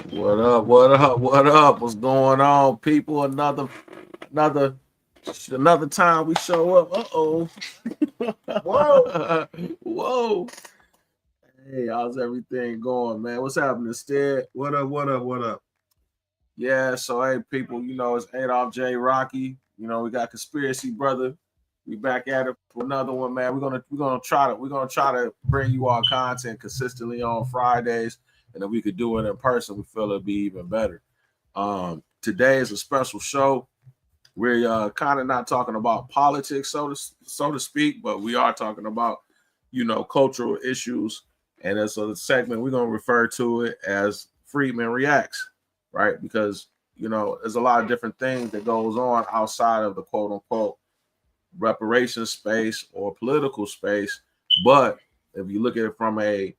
What up? What up? What up? What's going on, people? Another another time we show up. Uh-oh. Whoa. Whoa. Hey, how's everything going, man? What's happening, Stead? What up? What up? What up? Yeah, so hey people, it's Adolph J. Rocky. We got Conspiracy Brother. We back at it for another one, man. We're gonna try to bring you our content consistently on Fridays, and if we could do it in person, we feel it'd be even better. Today is a special show. We're kind of not talking about politics, so to speak, but we are talking about cultural issues, and as a segment, we're gonna refer to it as Freedmen Reacts, right? Because there's a lot of different things that goes on outside of the quote unquote reparations space or political space, but if you look at it from a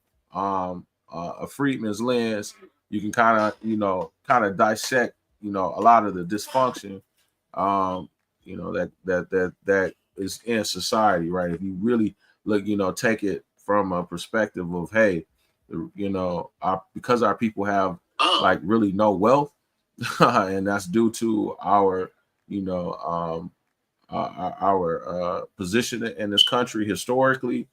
Freedman's lens, you can kind of dissect a lot of the dysfunction that is in society, right? If you really look, take it from a perspective of, hey, because our people have like really no wealth, and that's due to our, position in this country historically.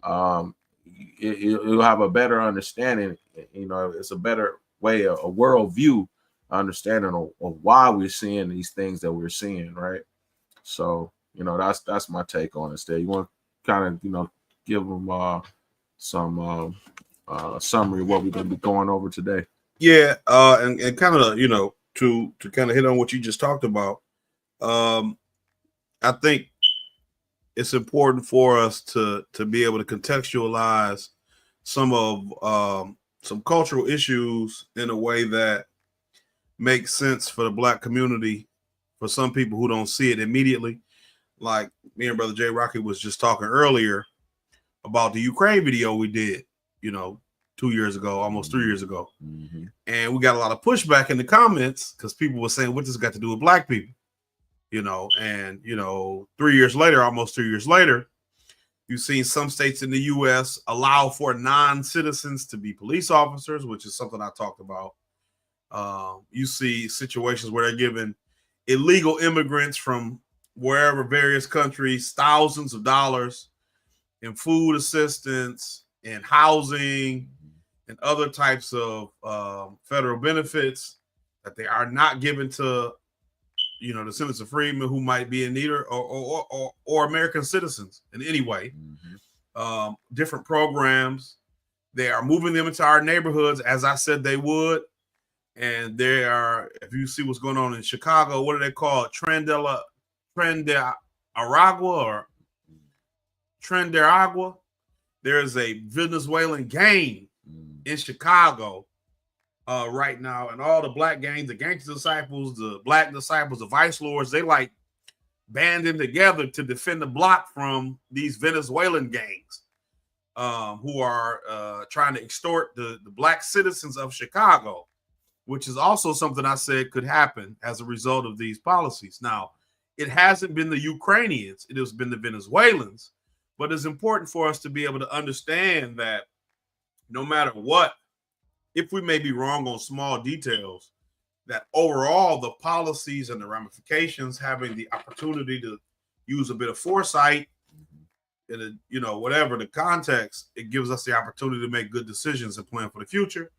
Um, you'll have a better understanding. It's a better way, a world view, understanding of why we're seeing these things that we're seeing, right? So that's my take on it. There, you want to kind of give them some summary of what we're going to be going over today. Yeah, and kind of to kind of hit on what you just talked about. Um, I think it's important for us to be able to contextualize some of some cultural issues in a way that makes sense for the Black community. For some people who don't see it immediately, like me and Brother Jay Rocky was just talking earlier about the Ukraine video we did, 2 years ago, almost 3 years ago. Mm-hmm. And we got a lot of pushback in the comments because people were saying, what does this got to do with Black people? And 3 years later, almost 2 years later, you've seen some states in the U.S. allow for non-citizens to be police officers, which is something I talked about. You see situations where they're giving illegal immigrants from wherever, various countries, thousands of dollars in food assistance and housing and other types of federal benefits that they are not given to, descendants of freedmen who might be in need or American citizens in any way. Mm-hmm. Different programs. They are moving them into our neighborhoods, as I said they would. And they are, if you see what's going on in Chicago, what do they call it? Tren de Aragua or Tren de Agua. There's a Venezuelan gang in Chicago right now, and all the Black gangs, the Gangster Disciples, the Black Disciples, the Vice Lords, they like banding together to defend the block from these Venezuelan gangs who are trying to extort the Black citizens of Chicago, which is also something I said could happen as a result of these policies. Now, it hasn't been the Ukrainians, it has been the Venezuelans, but it's important for us to be able to understand that no matter what, if we may be wrong on small details, that overall the policies and the ramifications, having the opportunity to use a bit of foresight in whatever the context, it gives us the opportunity to make good decisions and plan for the future,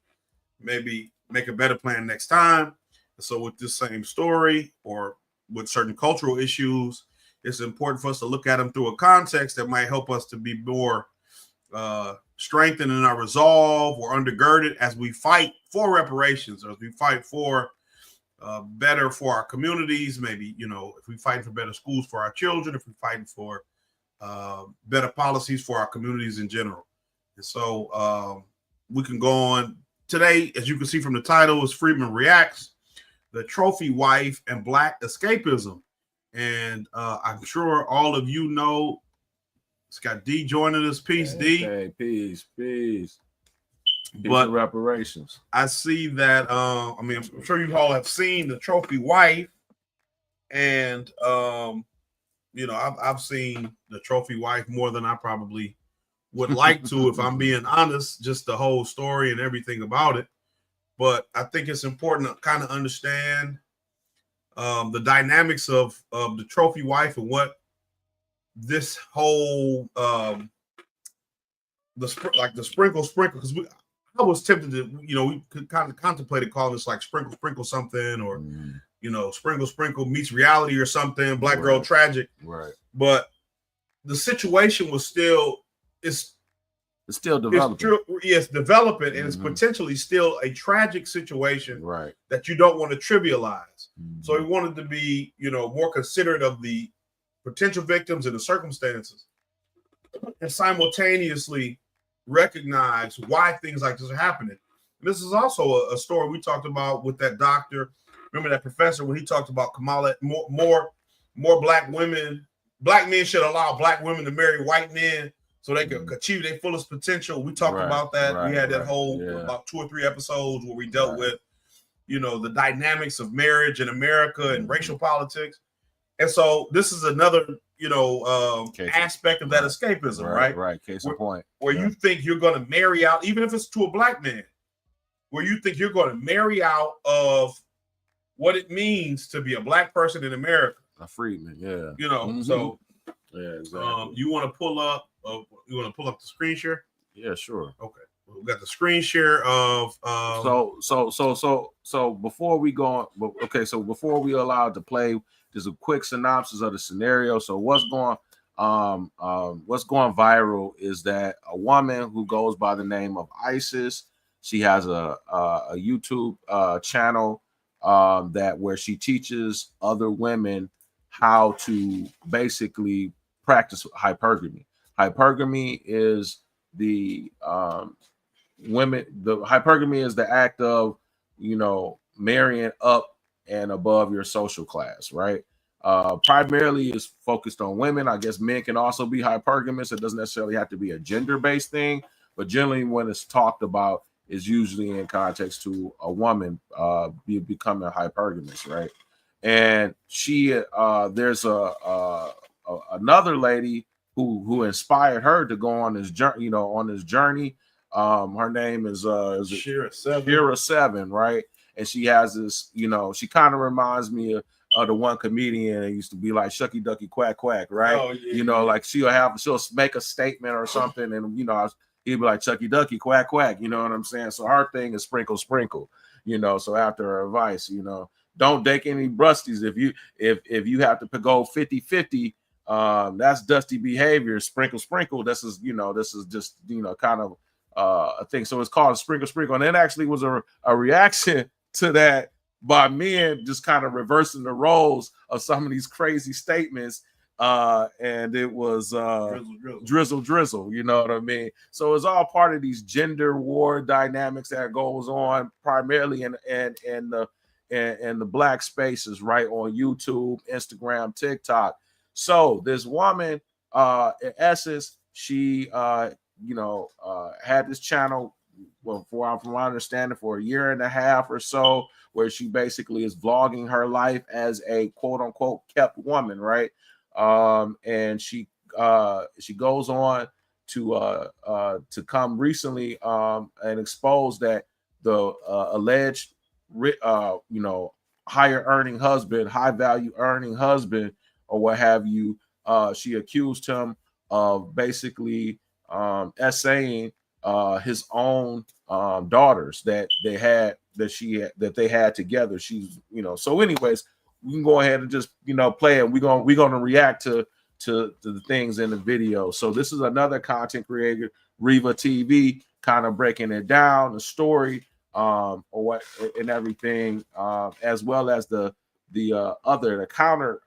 maybe make a better plan next time. So with this same story or with certain cultural issues, it's important for us to look at them through a context that might help us to be more strengthened in our resolve or undergirded as we fight for reparations or as we fight for better for our communities. Maybe, if we fight for better schools for our children, if we fight for better policies for our communities in general. And so we can go on. Today, as you can see from the title, is Freedmen Reacts, the Trophy Wife and Black Escapism. And I'm sure all of you know, it's got D joining this piece. D. Hey, peace. But reparations. I see that, I'm sure you all have seen the Trophy Wife. And, I've seen the Trophy Wife more than I probably would like to, if I'm being honest, just the whole story and everything about it. but I think it's important to kind of understand the dynamics of the trophy wife and what this whole the sprinkle because I was tempted to, we could kind of contemplated calling this like sprinkle something, or sprinkle meets reality or something, Black Girl Tragic, right? But the situation was still it's still developing. It's developing, and it's potentially still a tragic situation, right? That you don't want to trivialize. So we wanted to be, more considerate of the potential victims and the circumstances, and simultaneously recognize why things like this are happening. And this is also a story we talked about with that doctor. Remember that professor when he talked about Kamala, more black women. Black men should allow black women to marry white men so they can achieve their fullest potential. We talked about that. We had that whole about 2 or 3 episodes where we dealt with, the dynamics of marriage in America and racial politics. And so this is another, aspect of that escapism, right? Right. Case in point. Where you think you're going to marry out, even if it's to a black man, where you think you're going to marry out of what it means to be a black person in America. A freedman, yeah. So yeah, exactly. You want to pull up the screen share? Yeah, sure. Okay. We got the screen share of so before we go on, so before we allow it to play, there's a quick synopsis of the scenario. So what's going viral is that a woman who goes by the name of Isis, she has a YouTube channel where she teaches other women how to basically practice hypergamy. Hypergamy is the hypergamy is the act of marrying up and above your social class, right? Primarily is focused on women. I guess men can also be hypergamous. It doesn't necessarily have to be a gender-based thing, but generally when it's talked about is usually in context to a woman becoming hypergamous, right? And she there's another lady who inspired her to go on this journey, her name is Shira 7, right? And she has this, she kind of reminds me of the one comedian that used to be like Shucky Ducky Quack Quack, right? Oh, yeah, like she'll make a statement or something, and he'd be like Chucky Ducky Quack Quack, you know what I'm saying? So her thing is sprinkle. So after her advice, don't date any brusties. If you have to go 50-50, that's dusty behavior. Sprinkle. This is just kind of a thing. So it's called sprinkle, and it actually was a reaction to that by men just kind of reversing the roles of some of these crazy statements. And it was drizzle, you know what I mean? So it's all part of these gender war dynamics that goes on primarily in the black spaces, right? On YouTube, Instagram, TikTok. So this woman, in essence, she had this channel, from my understanding, for a year and a half or so, where she basically is vlogging her life as a quote unquote kept woman, right? And she goes on to come recently and expose that the alleged higher earning husband, high value earning husband, or what have you, she accused him of basically essaying his own daughters that they had together. She's so anyways, we can go ahead and just play it. We're gonna react to the things in the video. So this is another content creator, Riva TV, kind of breaking it down, the story or what and everything, as well as the counter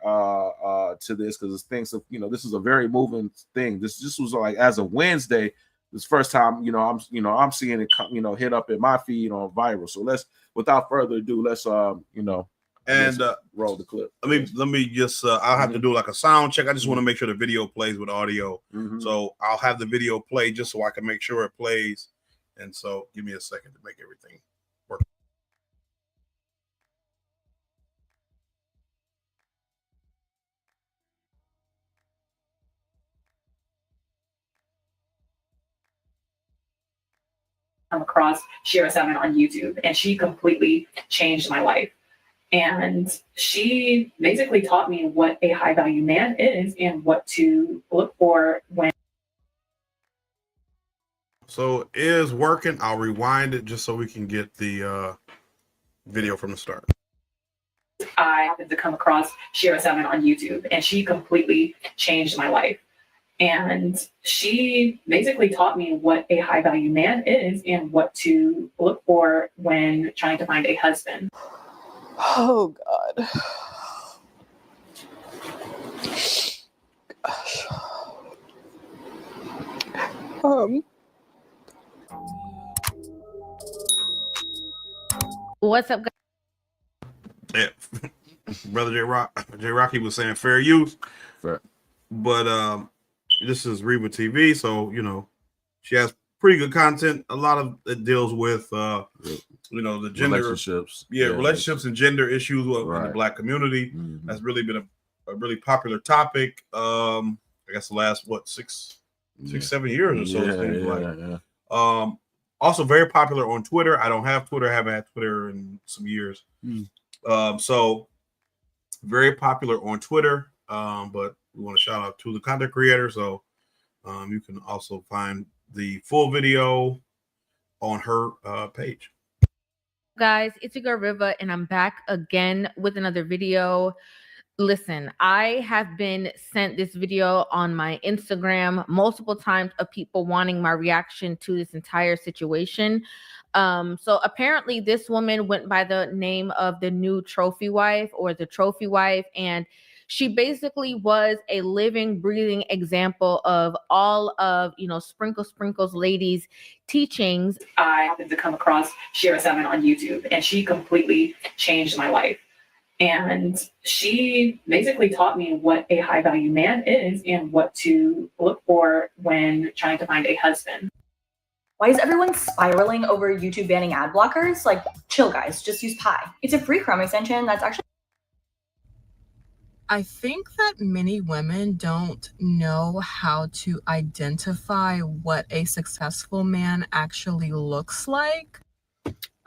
to this, because things of this is a very moving thing. This was like as of Wednesday. This first time I'm seeing it hit up in my feed on viral. So without further ado, let's roll the clip. Let me just I'll have to do like a sound check. I just want to make sure the video plays with audio. So I'll have the video play just so I can make sure it plays. And so give me a second to make everything work. come across Shira 7 on YouTube, and she completely changed my life. And she basically taught me what a high value man is and what to look for when. So it is working. I'll rewind it just so we can get the video from the start. I happened to come across Shira 7 on YouTube, and she completely changed my life. And she basically taught me what a high value man is and what to look for when trying to find a husband. Oh God. Gosh. What's up, guys? Yeah. Brother J Rocky was saying fair use. Fair. But this is Reba TV, so she has pretty good content. A lot of it deals with the gender relationships. Relationships and gender issues in the Black community. Mm-hmm. That's really been a really popular topic. I guess the last 6-7 years or so. It seems like. Also very popular on Twitter. I don't have Twitter. I haven't had Twitter in some years. So very popular on Twitter. But we want to shout out to the content creator. So you can also find the full video on her page. Guys, it's your girl Riva, and I'm back again with another video. Listen, I have been sent this video on my Instagram multiple times of people wanting my reaction to this entire situation. So apparently this woman went by the name of the new trophy wife or the trophy wife, and she basically was a living, breathing example of all of, Sprinkle's ladies' teachings. I happened to come across Shira 7 on YouTube, and she completely changed my life. And she basically taught me what a high value man is and what to look for when trying to find a husband. Why is everyone spiraling over YouTube banning ad blockers? Like, chill guys, just use Pi. It's a free Chrome extension that's actually... I think that many women don't know how to identify what a successful man actually looks like.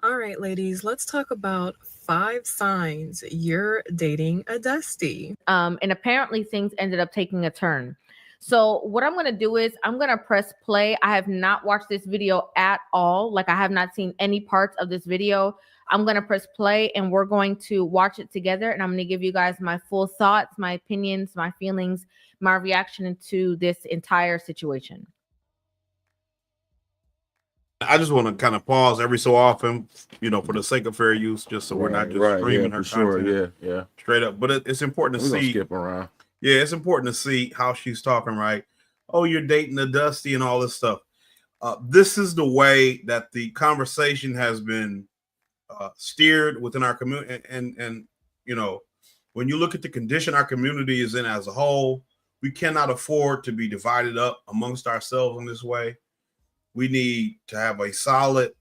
All right, ladies, let's talk about 5 signs you're dating a Dusty. And apparently things ended up taking a turn. So what I'm going to do is I'm going to press play. I have not watched this video at all. Like, I have not seen any parts of this video. I'm going to press play and we're going to watch it together. And I'm going to give you guys my full thoughts, my opinions, my feelings, my reaction to this entire situation. I just want to kind of pause every so often, for the sake of fair use, just so we're not just streaming her content. Yeah. Straight up. But it's important to see. Skip around. Yeah, it's important to see how she's talking, right? Oh, you're dating a Dusty and all this stuff. This is the way that the conversation has been steered within our community. And when you look at the condition our community is in as a whole, we cannot afford to be divided up amongst ourselves in this way. We need to have a solid,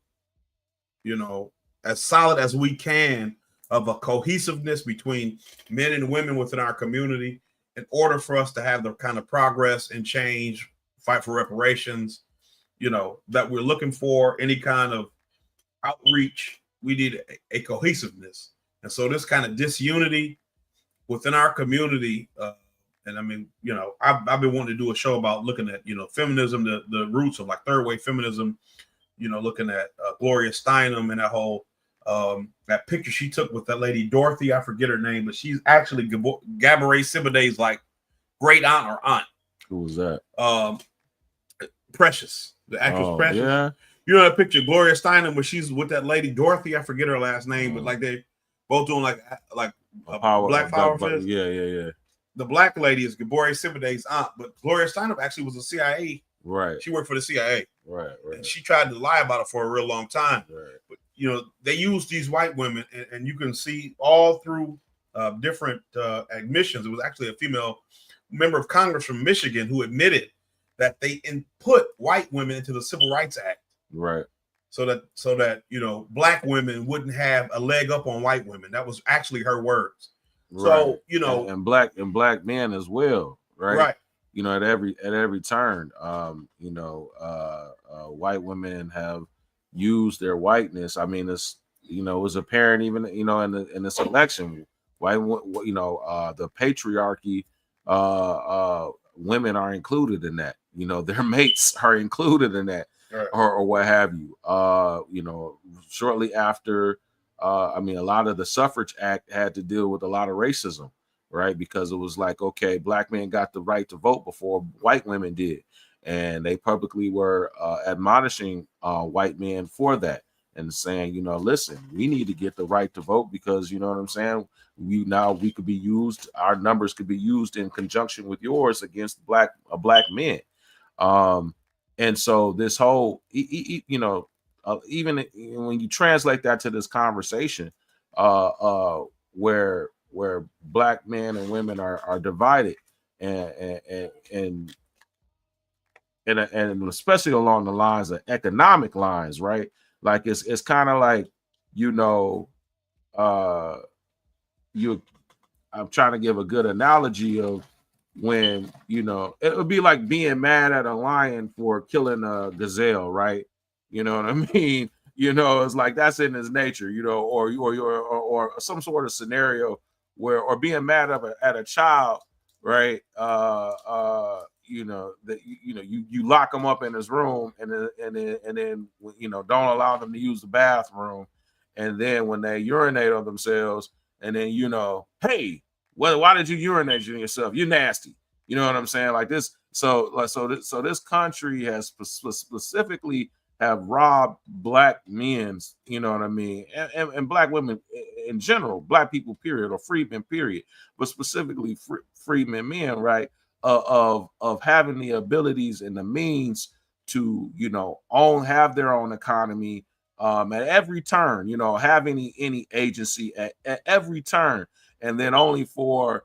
as solid as we can of a cohesiveness between men and women within our community in order for us to have the kind of progress and change, fight for reparations, that we're looking for, any kind of outreach. We need a cohesiveness. And so this kind of disunity within our community, and I mean, I've been wanting to do a show about looking at, feminism, the roots of like third wave feminism, looking at Gloria Steinem and that whole, that picture she took with that lady, Dorothy, I forget her name, but she's actually Gabourey Sidibe's like great aunt or aunt. Who was that? Precious, the actress Precious. Yeah. You know that picture, Gloria Steinem, where she's with that lady, Dorothy, I forget her last name, but like they both doing like Black Power. Yeah. The black lady is Gabourey Sidibe's aunt, but Gloria Steinem actually was a CIA. Right. She worked for the CIA. Right. And she tried to lie about it for a real long time. Right. But they use these white women, and you can see all through different admissions. It was actually a female member of Congress from Michigan who admitted that they put white women into the Civil Rights Act. Right. So that black women wouldn't have a leg up on white women. That was actually her words. Right. So and black men as well, right? Right. At every turn, white women have use their whiteness. I mean, it's, you know, it was apparent even, you know, in this election, why, you know, the patriarchy, women are included in that, you know, their mates are included in that, Right. or what have you. You know, shortly after, I mean, a lot of the suffrage act had to deal with a lot of racism, right? Because it was like, okay, black men got the right to vote before white women did. And they publicly were admonishing white men for that and saying, you know, listen, we need to get the right to vote because, you know what I'm saying? We could be used, our numbers could be used in conjunction with yours against black men. And so this whole, you know, even when you translate that to this conversation, where black men and women are divided, and especially along the lines of economic lines, right? Like it's kind of like, you know, I'm trying to give a good analogy of when, you know, it would be like being mad at a lion for killing a gazelle, right? You know what I mean? You know, it's like that's in his nature, you know, or some sort of scenario where, or being mad at a child, right? You know that you lock him up in his room and then you know, don't allow them to use the bathroom, and then when they urinate on themselves, and then, you know, hey, why did you urinate on yourself? You're nasty. You know what I'm saying? Like this. So this country has specifically have robbed black men, you know what I mean, and black women in general, black people, period, or freedmen, period, but specifically freedmen men, right? Of having the abilities and the means to, you know, have their own economy, at every turn, you know, have any agency at every turn, and then only for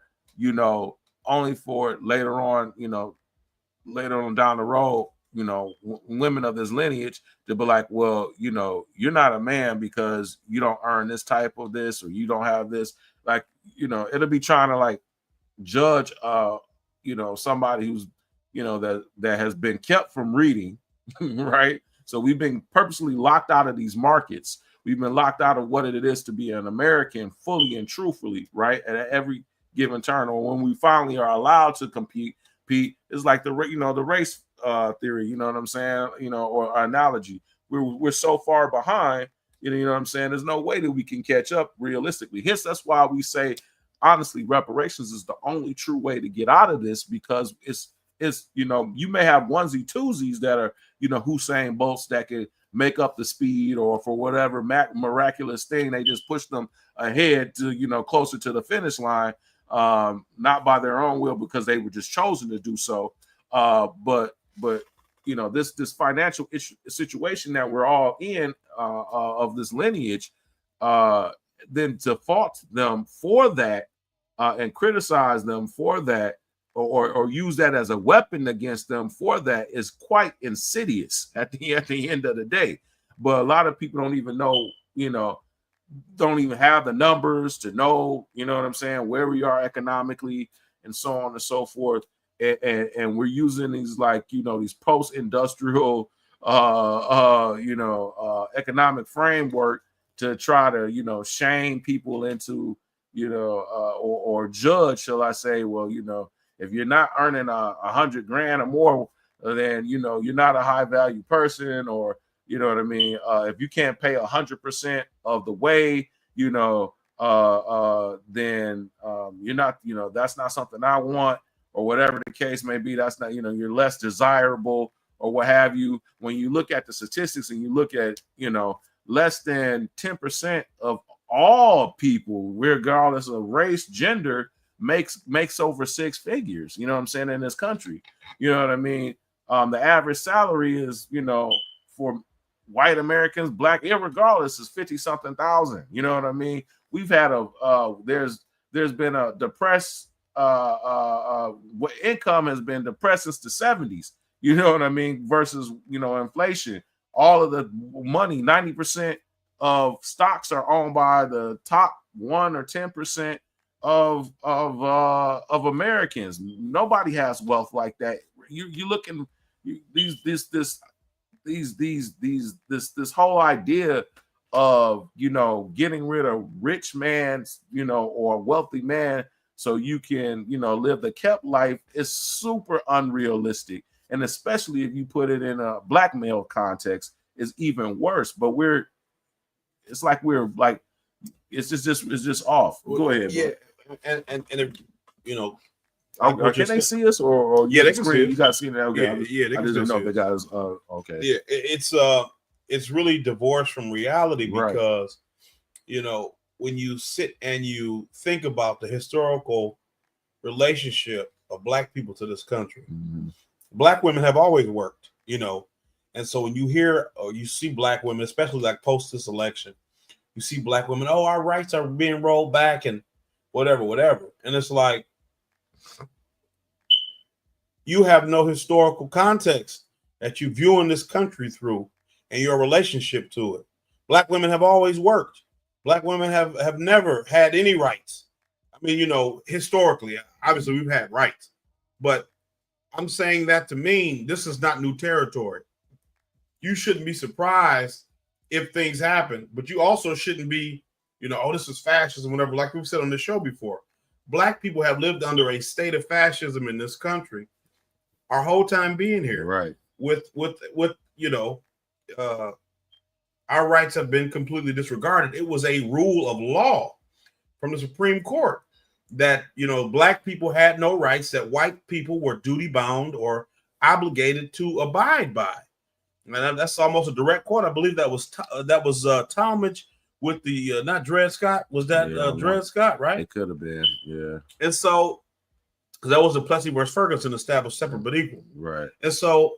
later on, you know, later on down the road, you know, women of this lineage to be like, well, you know, you're not a man because you don't earn this type of this, or you don't have this, like, you know, it'll be trying to like judge, you know, somebody who's, you know, that has been kept from reading, right? So we've been purposely locked out of these markets. We've been locked out of what it is to be an American fully and truthfully, right? And at every given turn, or when we finally are allowed to compete, it's like the race theory, you know what I'm saying? You know, or analogy. We're so far behind, you know what I'm saying? There's no way that we can catch up realistically. Hence, that's why we say, honestly, reparations is the only true way to get out of this, because it's you know, you may have onesie twosies that are, you know, Hussein Bolts that could make up the speed, or for whatever miraculous thing, they just push them ahead to, you know, closer to the finish line, not by their own will, because they were just chosen to do so. But you know, this financial situation that we're all in, of this lineage, then to fault them for that, and criticize them for that, or use that as a weapon against them for that, is quite insidious at the end of the day. But a lot of people don't even know, you know, don't even have the numbers to know, you know what I'm saying, where we are economically, and so on and so forth. And we're using these, like, you know, these post-industrial economic framework to try to, you know, shame people into, you know, or judge, shall I say, well, you know, if you're not earning $100 grand or more, then, you know, you're not a high value person, or, you know what I mean? If you can't pay 100% of the way, you know, then you're not, you know, that's not something I want, or whatever the case may be. That's not, you know, you're less desirable, or what have you. When you look at the statistics and you look at, you know, less than 10% of all people, regardless of race, gender, makes over six figures, you know what I'm saying, in this country. You know what I mean? The average salary is, you know, for white Americans, black, irregardless, is 50 something thousand. You know what I mean? We've had there's been a depressed income has been depressed since the 70s. You know what I mean? Versus, you know, inflation. All of the money, 90% of stocks are owned by the top 1 or 10% of Americans. Nobody has wealth like that. You look in this this whole idea of, you know, getting rid of rich man's, you know, or wealthy man so you can, you know, live the kept life is super unrealistic. And especially if you put it in a black male context, is even worse. But it's just off. Go ahead. Yeah, and if, you know, can they see us or yeah, they can see us. You got to see that. Okay. Yeah, they I can just didn't know if see they got us. Okay. Yeah, it's really divorced from reality because, you know, when you sit and you think about the historical relationship of black people to this country, black women have always worked, you know, and so when you hear or you see black women, especially like post this election, you see black women, oh, our rights are being rolled back and whatever, and it's like you have no historical context that you viewing this country through and your relationship to it. Black women have always worked. Black women have never had any rights. I mean, you know, historically, obviously we've had rights, but I'm saying that to mean this is not new territory. You shouldn't be surprised if things happen, but you also shouldn't be, you know, oh, this is fascism, whatever. Like we've said on the show before, black people have lived under a state of fascism in this country our whole time being here. Right. With you know, our rights have been completely disregarded. It was a rule of law from the Supreme Court that, you know, black people had no rights, that white people were duty bound or obligated to abide by. And that's almost a direct quote. I believe that was Talmadge with the not Dred Scott. Was that Dred Scott, right? It could have been, yeah. And so, because that was the Plessy versus Ferguson, established separate but equal. Right. And so,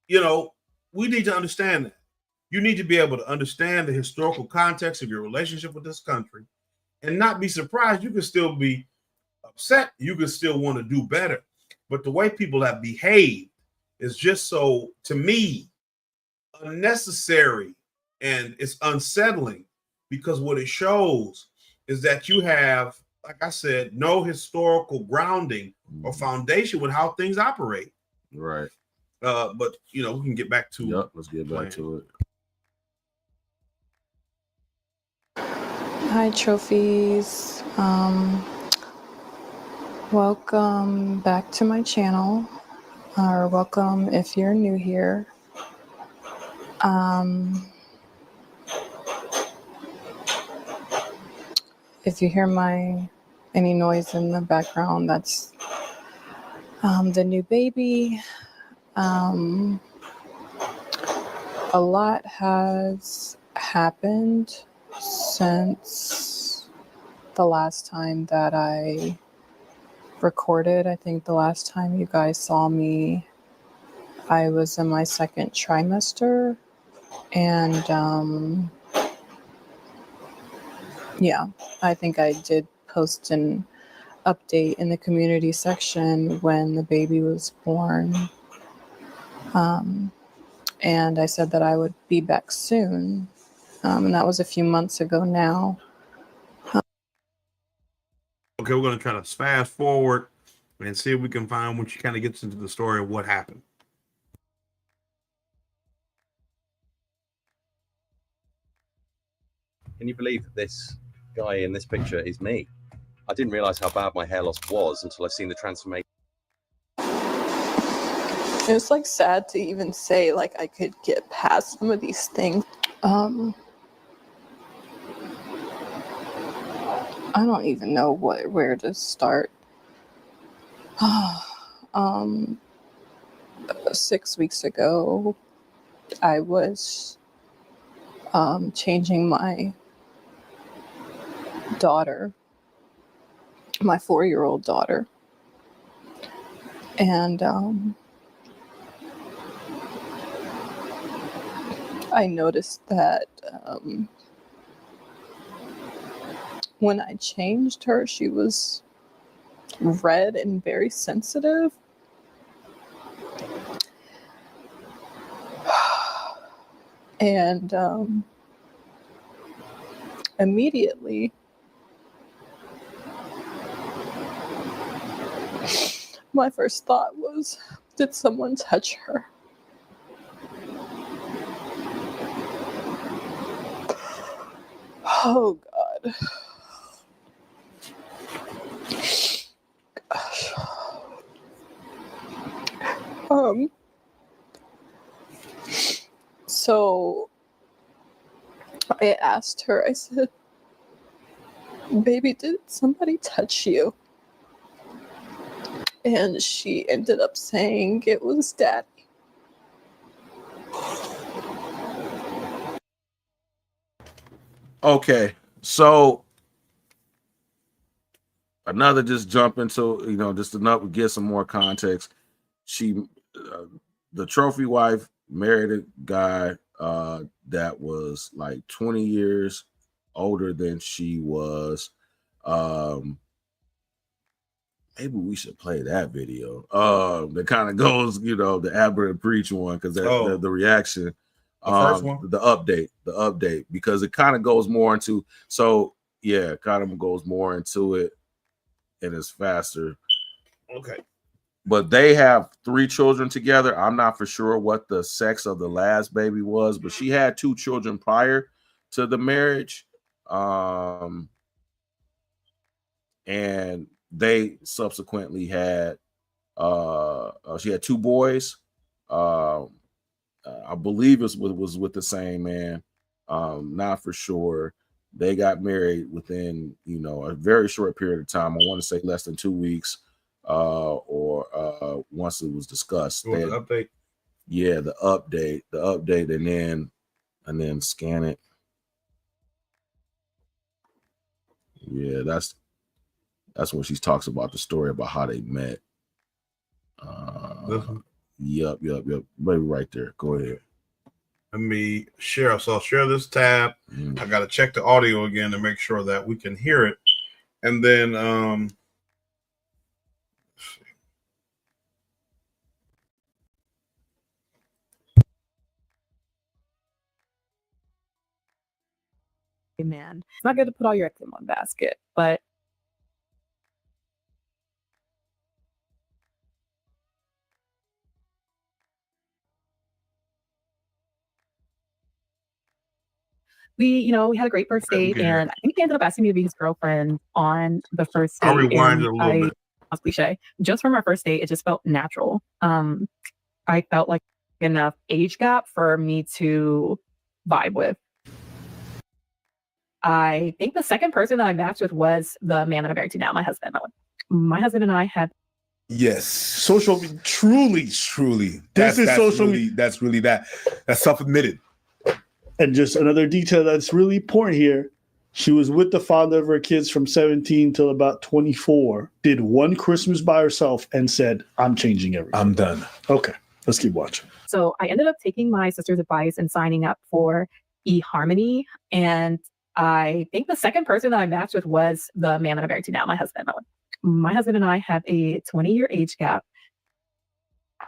you know, we need to understand that. You need to be able to understand the historical context of your relationship with this country and not be surprised. You can still be upset. You can still want to do better. But the way people have behaved is just so, to me, unnecessary, and it's unsettling because what it shows is that you have, like I said, no historical grounding or foundation with how things operate. Right. But you know, we can get back to let's get back to it. Hi, trophies. Welcome back to my channel, or welcome if you're new here. If you hear any noise in the background, that's the new baby. A lot has happened since the last time that I recorded. I think the last time you guys saw me, I was in my second trimester, and yeah, I think I did post an update in the community section when the baby was born. And I said that I would be back soon. And that was a few months ago now. Okay, we're going to try to fast forward and see if we can find when she kind of gets into the story of what happened. Can you believe that this guy in this picture is me? I didn't realize how bad my hair loss was until I've seen the transformation. It's like sad to even say like I could get past some of these things. I don't even know where to start. 6 weeks ago, I was changing my daughter, my 4-year-old daughter, and I noticed that when I changed her, she was red and very sensitive. And immediately, my first thought was, did someone touch her? Oh God. Gosh. So I asked her, I said, baby, did somebody touch you? And she ended up saying it was Daddy. Okay, so another just jump into, just enough to get some more context. She, the trophy wife, married a guy that was like 20 years older than she was. Maybe we should play that video. That kind of goes, the Aberrant Preach one, because the reaction, the first one, the update, because it kind of goes more into. So yeah, kind of goes more into it, and it's faster. Okay. But they have 3 children together. I'm not for sure what the sex of the last baby was, but she had 2 children prior to the marriage. And they subsequently had she had 2 boys. I believe it was with the same man. Not for sure. They got married within, a very short period of time. I want to say less than 2 weeks. Or once it was discussed. The update. Yeah, the update, and then scan it. Yeah, that's when she talks about the story about how they met. Yep. Maybe right there. Go ahead. Let me share. So I'll share this tab. I got to check the audio again to make sure that we can hear it, and then man, it's not good to put all your eggs in one basket, but we had a great first date, and I think he ended up asking me to be his girlfriend on the first date. I'll rewind it a little bit. That's cliche. Just from our first date, it just felt natural. I felt like enough age gap for me to vibe with. I think the second person that I matched with was the man that I'm married to now, my husband. My husband and I had. Yes, social, truly. That's self-admitted. And just another detail that's really important here. She was with the father of her kids from 17 till about 24, did one Christmas by herself and said, I'm changing everything. I'm done. Okay, let's keep watching. So I ended up taking my sister's advice and signing up for eHarmony. And I think the second person that I matched with was the man that I'm married to now, my husband. My husband and I have a 20-year age gap.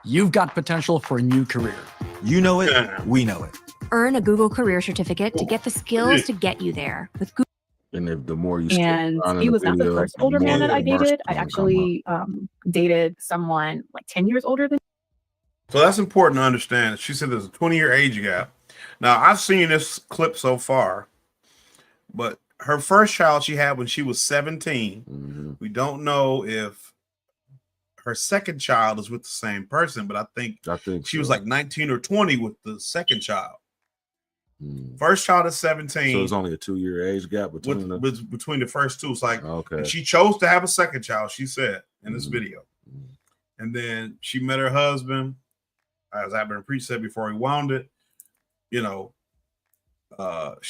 You've got potential for a new career. You know it, we know it. Earn a Google Career Certificate to get the skills to get you there. With Google. And if the more you and he was not the first older man that I dated. I actually dated someone like 10 years older than. So that's important to understand. She said there's a 20-year age gap. Now, I've seen this clip so far, but her first child she had when she was 17. Mm-hmm. We don't know if her second child is with the same person, but I think she was like 19 or 20 with the second child. First child is 17. So it's only a 2-year age gap between the first two. It's like, okay. And she chose to have a second child, she said in this video. And then she met her husband, as Aberrant Preach said before he wound it. She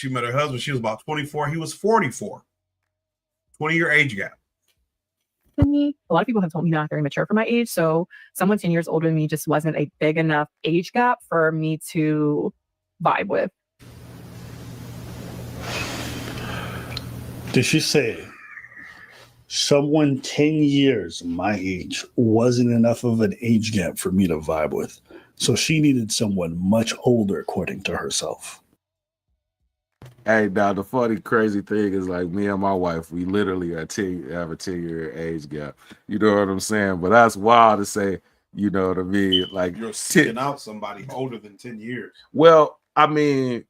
met her husband. She was about 24. He was 44. 20-year age gap. A lot of people have told me not very mature for my age. So someone 10 years older than me just wasn't a big enough age gap for me to vibe with. Did she say someone 10 years my age wasn't enough of an age gap for me to vibe with? So she needed someone much older, according to herself. Hey, now the funny, crazy thing is, like, me and my wife, we literally have a 10-year age gap. You know what I'm saying? But that's wild to say, you know what I mean? Like, you're seeking out somebody older than 10 years. Well, I mean,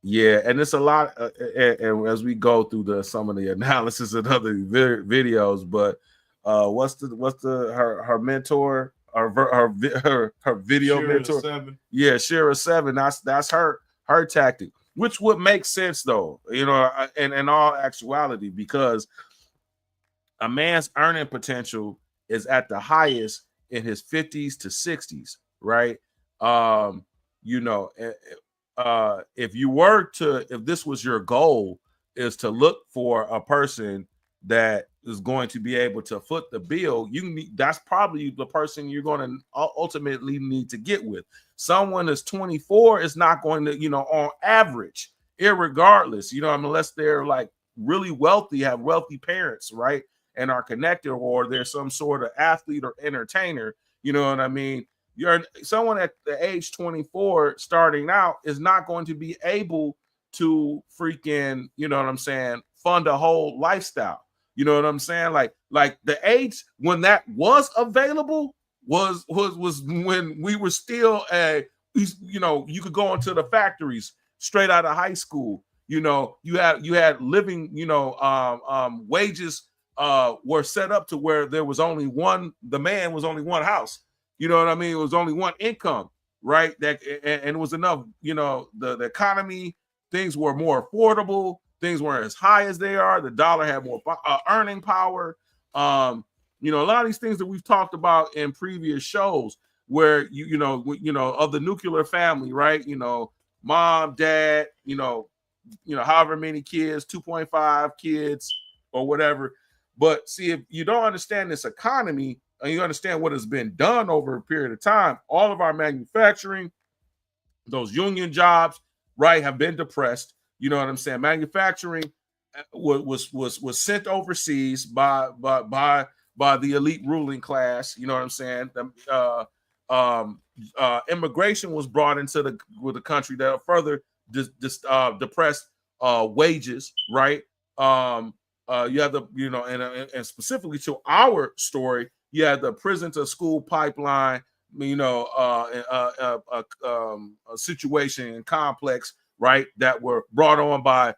Yeah, and it's a lot. And as we go through some of the analysis and other videos, but what's her mentor, her video Shira mentor? 7. Yeah, Shira 7. That's her tactic, which would make sense though, and in all actuality, because a man's earning potential is at the highest in his 50s to 60s, right? If this was your goal, is to look for a person that is going to be able to foot the bill, that's probably the person you're going to ultimately need to get with. Someone that's 24 is not going to, on average, irregardless, unless they're like really wealthy, have wealthy parents, right? And are connected, or they're some sort of athlete or entertainer, you know what I mean? You're someone at the age 24 starting out is not going to be able to freaking, fund a whole lifestyle. You know what I'm saying? Like the age when that was available was when we were still you could go into the factories straight out of high school. You had living, wages were set up to where there was only one, the man was only one house. You know what I mean? It was only one income, right? And it was enough, the economy, things were more affordable, things weren't as high as they are, the dollar had more earning power. A lot of these things that we've talked about in previous shows where of the nuclear family, right? Mom, dad, however many kids, 2.5 kids or whatever. But see, if you don't understand this economy and you understand what has been done over a period of time, all of our manufacturing, those union jobs, have been depressed. You know what I'm saying? Manufacturing was sent overseas by the elite ruling class. You know what I'm saying? Immigration was brought into the country that further depressed wages, right? You have and specifically to our story, you had the prison to school pipeline, a situation and complex, right, that were brought on by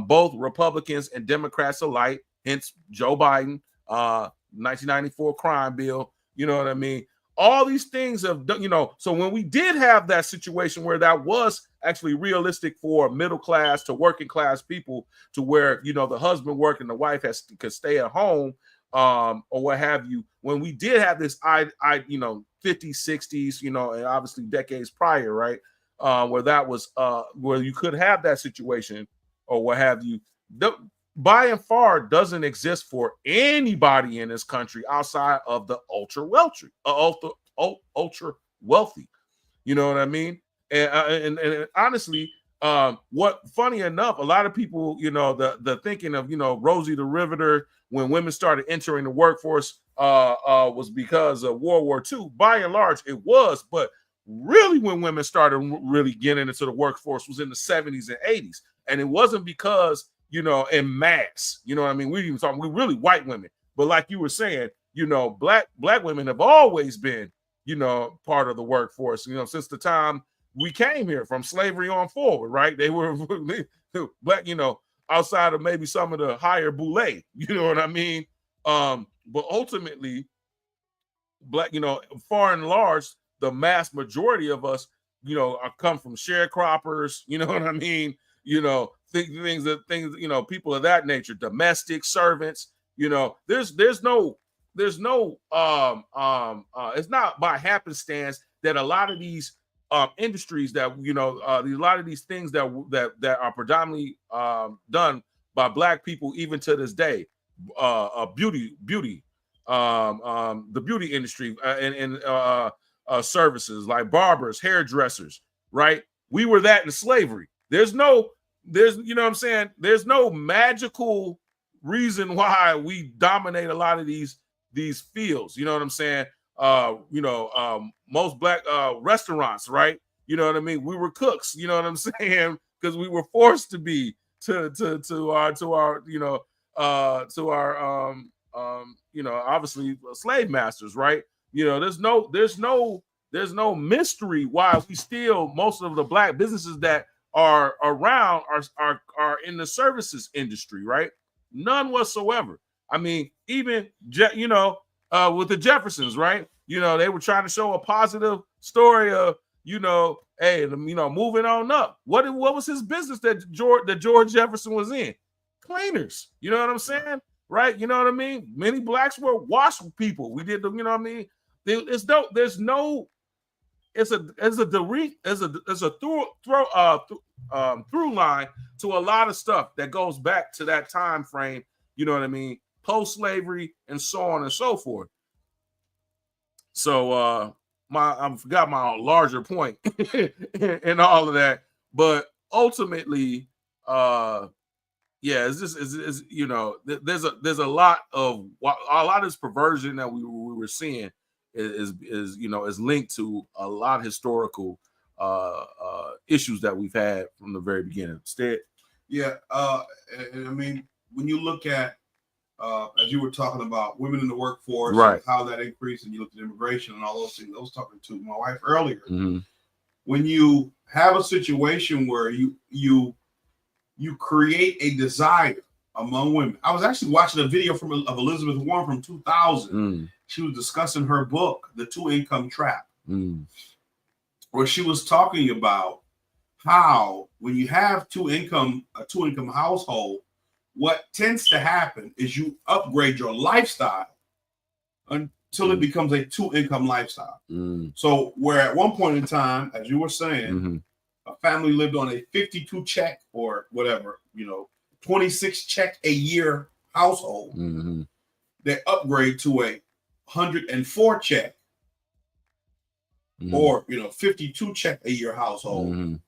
both Republicans and Democrats alike. Hence Joe Biden, 1994 crime bill. You know what I mean? All these things have done, so when we did have that situation where that was actually realistic for middle class to working class people, to where, the husband worked and the wife could stay at home, or what have you, when we did have this, 50s, 60s, and obviously decades prior, right, where that was, where you could have that situation or what have you, by and far doesn't exist for anybody in this country outside of the ultra wealthy. You know what I mean? And honestly, what funny enough, a lot of people, the thinking of, Rosie the Riveter when women started entering the workforce was because of World War II. By and large, it was, but really when women started really getting into the workforce was in the 70s and 80s. And it wasn't because, in mass, you know what I mean? We really white women, but like you were saying, black women have always been, part of the workforce, since the time we came here from slavery on forward, right? They were black, outside of maybe some of the higher boule, you know what I mean? But ultimately, black, far and large, the mass majority of us, come from sharecroppers, you know what I mean? Things, people of that nature, domestic servants, there's no it's not by happenstance that a lot of these industries that a lot of these things that are predominantly done by black people even to this day, beauty the beauty industry and services like barbers, hairdressers, right? We were that in slavery. There's you know what I'm saying? There's no magical reason why we dominate a lot of these fields. You know what I'm saying? Most black restaurants, right? You know what I mean? We were cooks, you know what I'm saying? Because we were forced to be to our obviously slave masters, right? There's no mystery why we still, most of the black businesses that are around are in the services industry, right? None whatsoever. I mean, even with the Jeffersons, right? They were trying to show a positive story of, hey, moving on up. What was his business that George Jefferson was in? Cleaners. You know what I'm saying? Right? You know what I mean? Many blacks were wash people. We did the, you know what I mean? There's no it's a through line to a lot of stuff that goes back to that time frame, you know what I mean, post-slavery and so on and so forth. So I forgot my larger point in all of that, but ultimately it's just there's a lot of this perversion that we were seeing is linked to a lot of historical issues that we've had from the very beginning. Instead, and I mean, when you look at as you were talking about women in the workforce, right, and how that increased, and you looked at immigration and all those things. I was talking to my wife earlier. Mm-hmm. When you have a situation where you create a desire among women. I was actually watching a video of Elizabeth Warren from 2000. Mm. She was discussing her book, The Two-Income Trap, where she was talking about how when you have a two-income household, what tends to happen is you upgrade your lifestyle until it becomes a two-income lifestyle. So where at one point in time, as you were saying, a family lived on a 52 check or whatever, 26 check a year household, they upgrade to a 104 check or 52 check a year household.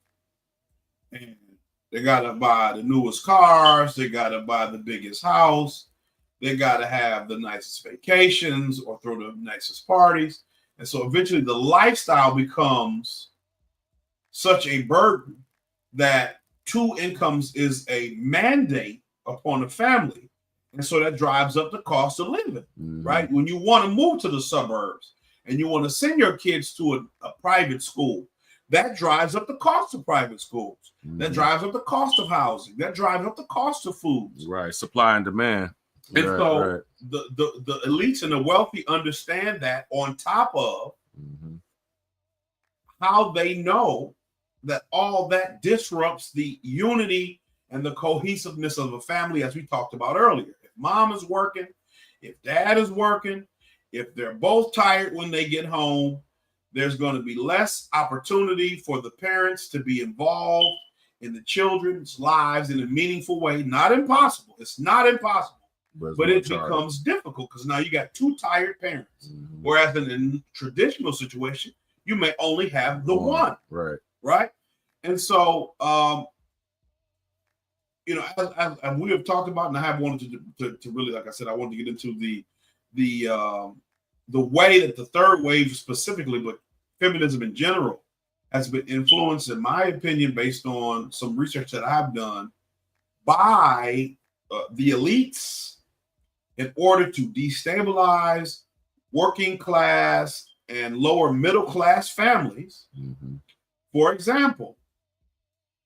And they gotta buy the newest cars, they gotta buy the biggest house, they gotta have the nicest vacations or throw the nicest parties. And so eventually the lifestyle becomes such a burden that two incomes is a mandate upon a family. And so that drives up the cost of living, right? When you want to move to the suburbs and you want to send your kids to a private school, that drives up the cost of private schools. That drives up the cost of housing. That drives up the cost of foods. Right, supply and demand. And the elites and the wealthy understand that, on top of how they know that all that disrupts the unity and the cohesiveness of a family, as we talked about earlier. If mom is working, if dad is working, if they're both tired when they get home, there's going to be less opportunity for the parents to be involved in the children's lives in a meaningful way. Not impossible. It's not impossible. But it becomes difficult because now you got two tired parents. Whereas in a traditional situation, you may only have the one. Right. And so, as we have talked about, and I have wanted to really, like I said, I wanted to get into the way that the third wave specifically, but feminism in general, has been influenced, in my opinion, based on some research that I've done by the elites in order to destabilize working class and lower middle class families. For example,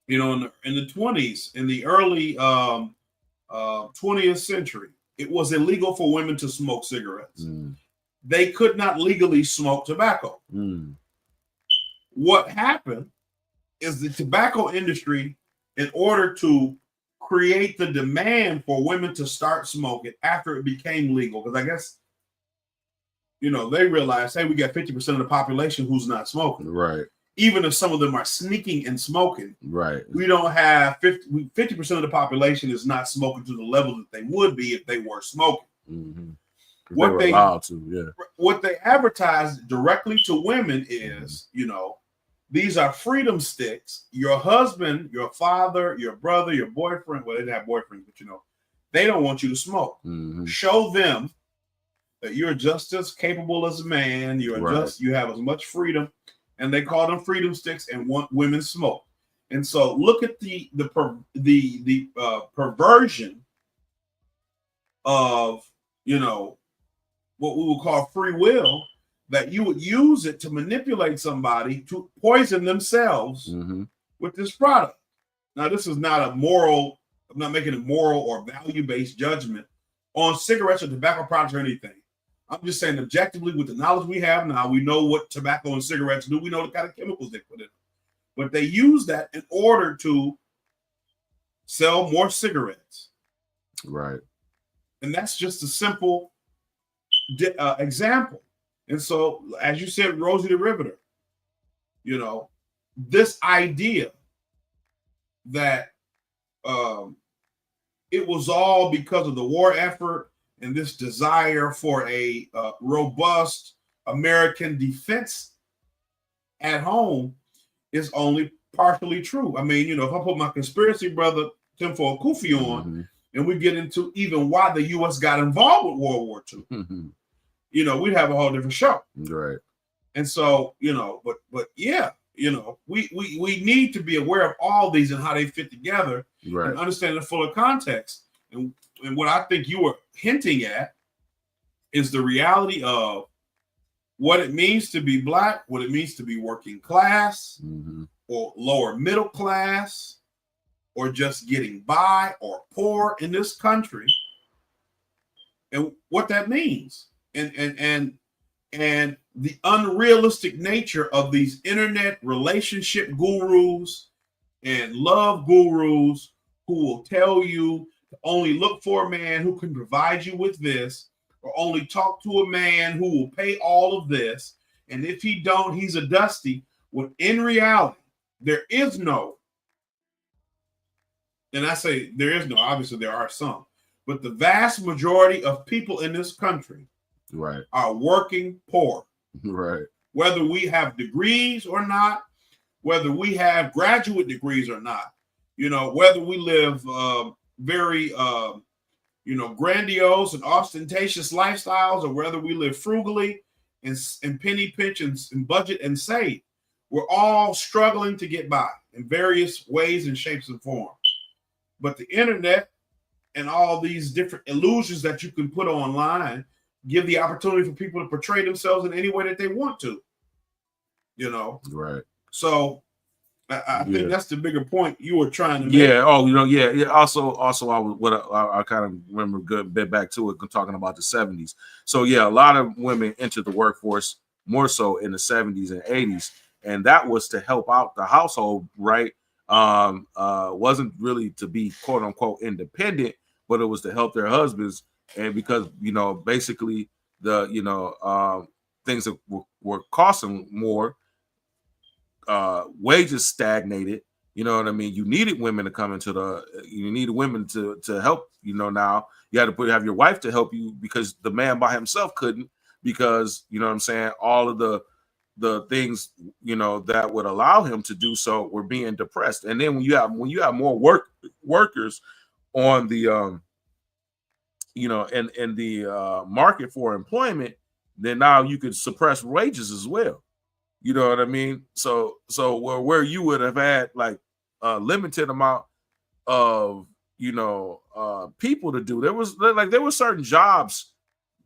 in the 20s, in the early 20th century, it was illegal for women to smoke cigarettes. They could not legally smoke tobacco. What happened is the tobacco industry, in order to create the demand for women to start smoking after it became legal, because I guess, they realized, hey, we got 50% of the population who's not smoking. Right. Even if some of them are sneaking and smoking, right, we don't have 50% of the population is not smoking to the level that they would be if they were smoking. What they allowed to, what they advertise directly to women is, these are freedom sticks. Your husband, your father, your brother, your boyfriend, well, they didn't have boyfriends, but they don't want you to smoke. Show them that you're just as capable as a man. You have as much freedom. And they call them freedom sticks and want women smoke. And so look at the perversion of, what we would call free will, that you would use it to manipulate somebody to poison themselves with this product. Now, this is not a moral, I'm not making a moral or value-based judgment on cigarettes or tobacco products or anything. I'm just saying objectively, with the knowledge we have now, we know what tobacco and cigarettes do. We know the kind of chemicals they put in. But they use that in order to sell more cigarettes. Right. And that's just a simple example. And so, as you said, Rosie the Riveter, you know, this idea that it was all because of the war effort and this desire for a robust American defense at home is only partially true. I mean, you know, if I put my conspiracy brother Tinfoil Kufi on, and we get into even why the U.S. got involved with World War II, you know, we'd have a whole different show. Right. And so, you know, but yeah, you know, we need to be aware of all these and how they fit together, right, and understand the fuller context. And what I think you were hinting at is the reality of what it means to be Black, what it means to be working class, or lower middle class, or just getting by or poor in this country, and what that means, and the unrealistic nature of these internet relationship gurus and love gurus who will tell you to only look for a man who can provide you with this, or only talk to a man who will pay all of this, and if he don't, he's a dusty. When in reality, there is no, and I say there is no, obviously there are some, but the vast majority of people in this country, right, are working poor. Right. Whether we have degrees or not, whether we have graduate degrees or not, you know, whether we live very, you know, grandiose and ostentatious lifestyles, or whether we live frugally and penny pinch and budget and save, we're all struggling to get by in various ways and shapes and forms. But the internet and all these different illusions that you can put online give the opportunity for people to portray themselves in any way that they want to, you know? Right. So I think that's the bigger point you were trying to make. Yeah. Oh, you know, yeah. Also, I kind of remember a good bit back to it, talking about the 70s. So yeah, a lot of women entered the workforce more so in the 70s and 80s, and that was to help out the household, right? Wasn't really to be quote unquote independent, but it was to help their husbands. And because, you know, basically the, you know, things that were costing more, wages stagnated, you know what I mean? You needed women to come into you needed women to help, you know. Now you had to have your wife to help you, because the man by himself couldn't, because, you know what I'm saying, all of the things, you know, that would allow him to do so were being depressed. And then when you have more workers on the you know, in the market for employment, then now you could suppress wages as well. You know what I mean? So where you would have had like a limited amount of, you know, people to do, there were certain jobs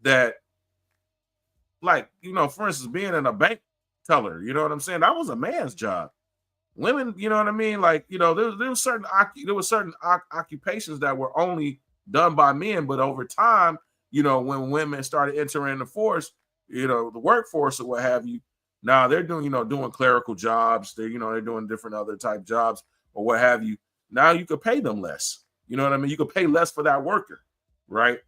that, like, you know, for instance, being in a bank teller, you know what I'm saying? That was a man's job. Women, you know what I mean? Like, you know, there were certain occupations that were only done by men, but over time, you know, when women started entering the force, you know, the workforce or what have you, now they're doing, you know, doing clerical jobs. They're doing different other type jobs or what have you. Now you could pay them less. You know what I mean? You could pay less for that worker, right?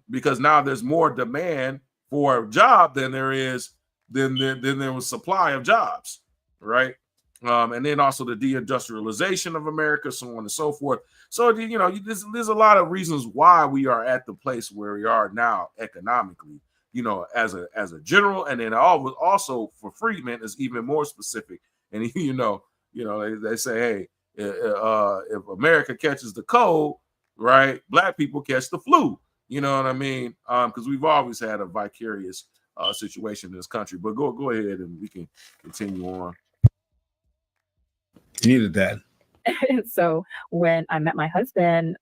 Because now there's more demand for a job than there was supply of jobs, right? And then also the deindustrialization of America, so on and so forth. So, you know, there's a lot of reasons why we are at the place where we are now economically, you know, as a general, and then also for Freedmen is even more specific. And you know, they say, hey, if America catches the cold, right, Black people catch the flu. You know what I mean? Because we've always had a vicarious situation in this country. But go ahead and we can continue on. You needed that. So when I met my husband,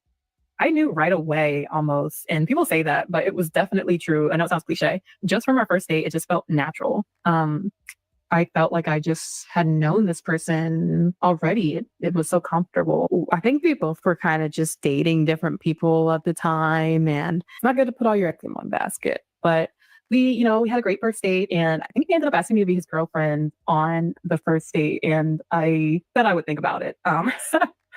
I knew right away almost, and people say that, but it was definitely true. I know it sounds cliche. Just from our first date, it just felt natural. I felt like I just had known this person already. It was so comfortable. I think we both were kind of just dating different people at the time, and it's not good to put all your eggs in one basket. But we had a great first date, and I think he ended up asking me to be his girlfriend on the first date, and I said I would think about it.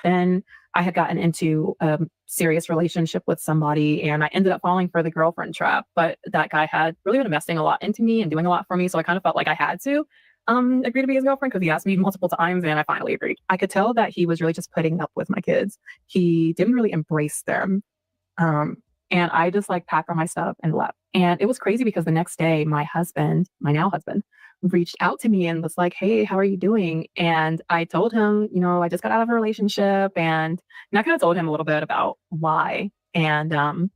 Then I had gotten into a serious relationship with somebody, and I ended up falling for the girlfriend trap. But that guy had really been investing a lot into me and doing a lot for me, so I kind of felt like I had to agree to be his girlfriend because he asked me multiple times, and I finally agreed. I could tell that he was really just putting up with my kids. He didn't really embrace them. And I just packed all my stuff and left. And it was crazy because the next day, my now husband, reached out to me and was like, "Hey, how are you doing?" And I told him, I just got out of a relationship, and I kind of told him a little bit about why. And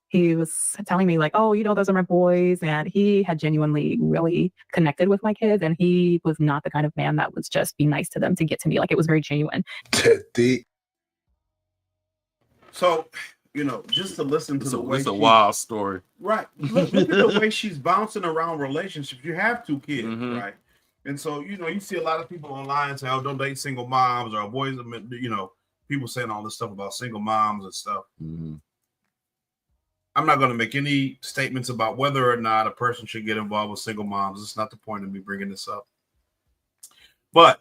he was telling me "Oh, those are my boys," and he had genuinely really connected with my kids, and he was not the kind of man that was just be nice to them to get to me. It was very genuine. So, just to listen to the way it's a wild story. Right. Look at the way she's bouncing around relationships. You have 2 kids, right? And so, you see a lot of people online say, "Oh, don't date single moms," or boys, people saying all this stuff about single moms and stuff. I'm not going to make any statements about whether or not a person should get involved with single moms. It's not the point of me bringing this up. But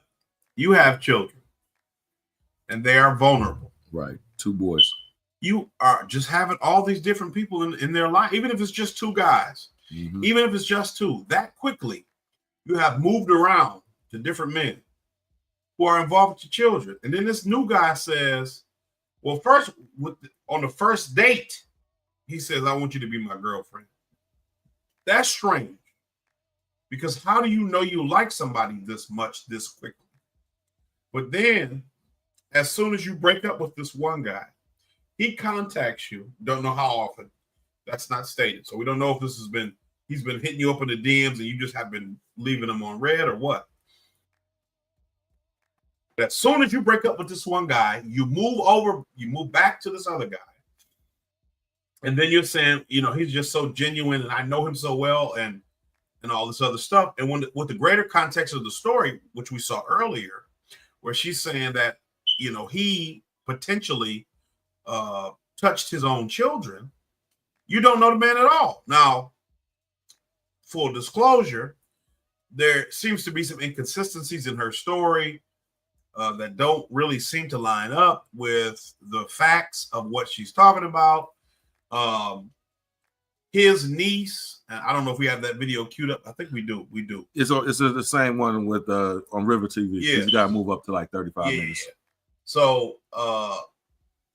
you have children, and they are vulnerable. Right. 2 boys. You are just having all these different people in their life, even if it's just 2 guys, even if it's just 2, that quickly you have moved around to different men who are involved with your children. And then this new guy says, well, first, on the first date, he says, "I want you to be my girlfriend." That's strange, because how do you know you like somebody this much, this quickly? But then, as soon as you break up with this one guy, he contacts you. Don't know how often. That's not stated. So we don't know if he's been hitting you up in the DMs and you just have been leaving them on red or what. But as soon as you break up with this one guy, you move back to this other guy. And then you're saying, he's just so genuine and I know him so well and all this other stuff. And with the greater context of the story, which we saw earlier, where she's saying that, he potentially touched his own children, you don't know the man at all. Now, full disclosure, there seems to be some inconsistencies in her story that don't really seem to line up with the facts of what she's talking about. His niece, and I don't know if we have that video queued up. I think we do. It's the same one with on River TV. Yeah, you gotta move up to 35 minutes. So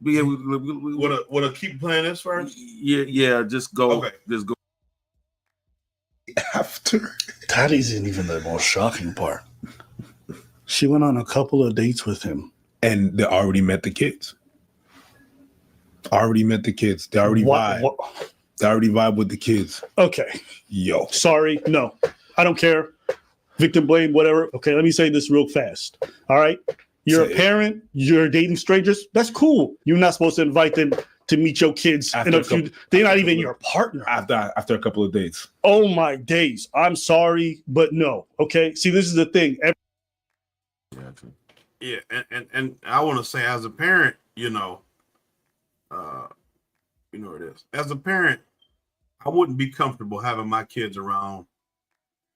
would I keep playing this first? Yeah. Just go. Okay. Just go. After that isn't even the most shocking part. She went on a couple of dates with him, and they already met the kids. They already vibe. They already vibe with the kids. Okay. Yo. Sorry. No. I don't care. Victim blame, whatever. Okay, let me say this real fast. All right. You're a parent. You're dating strangers. That's cool. You're not supposed to invite them to meet your kids. They're not even your partner. After a couple of dates. Oh, my days. I'm sorry, but no. Okay. See, this is the thing. Yeah. And I want to say, as a parent, it is. As a parent, I wouldn't be comfortable having my kids around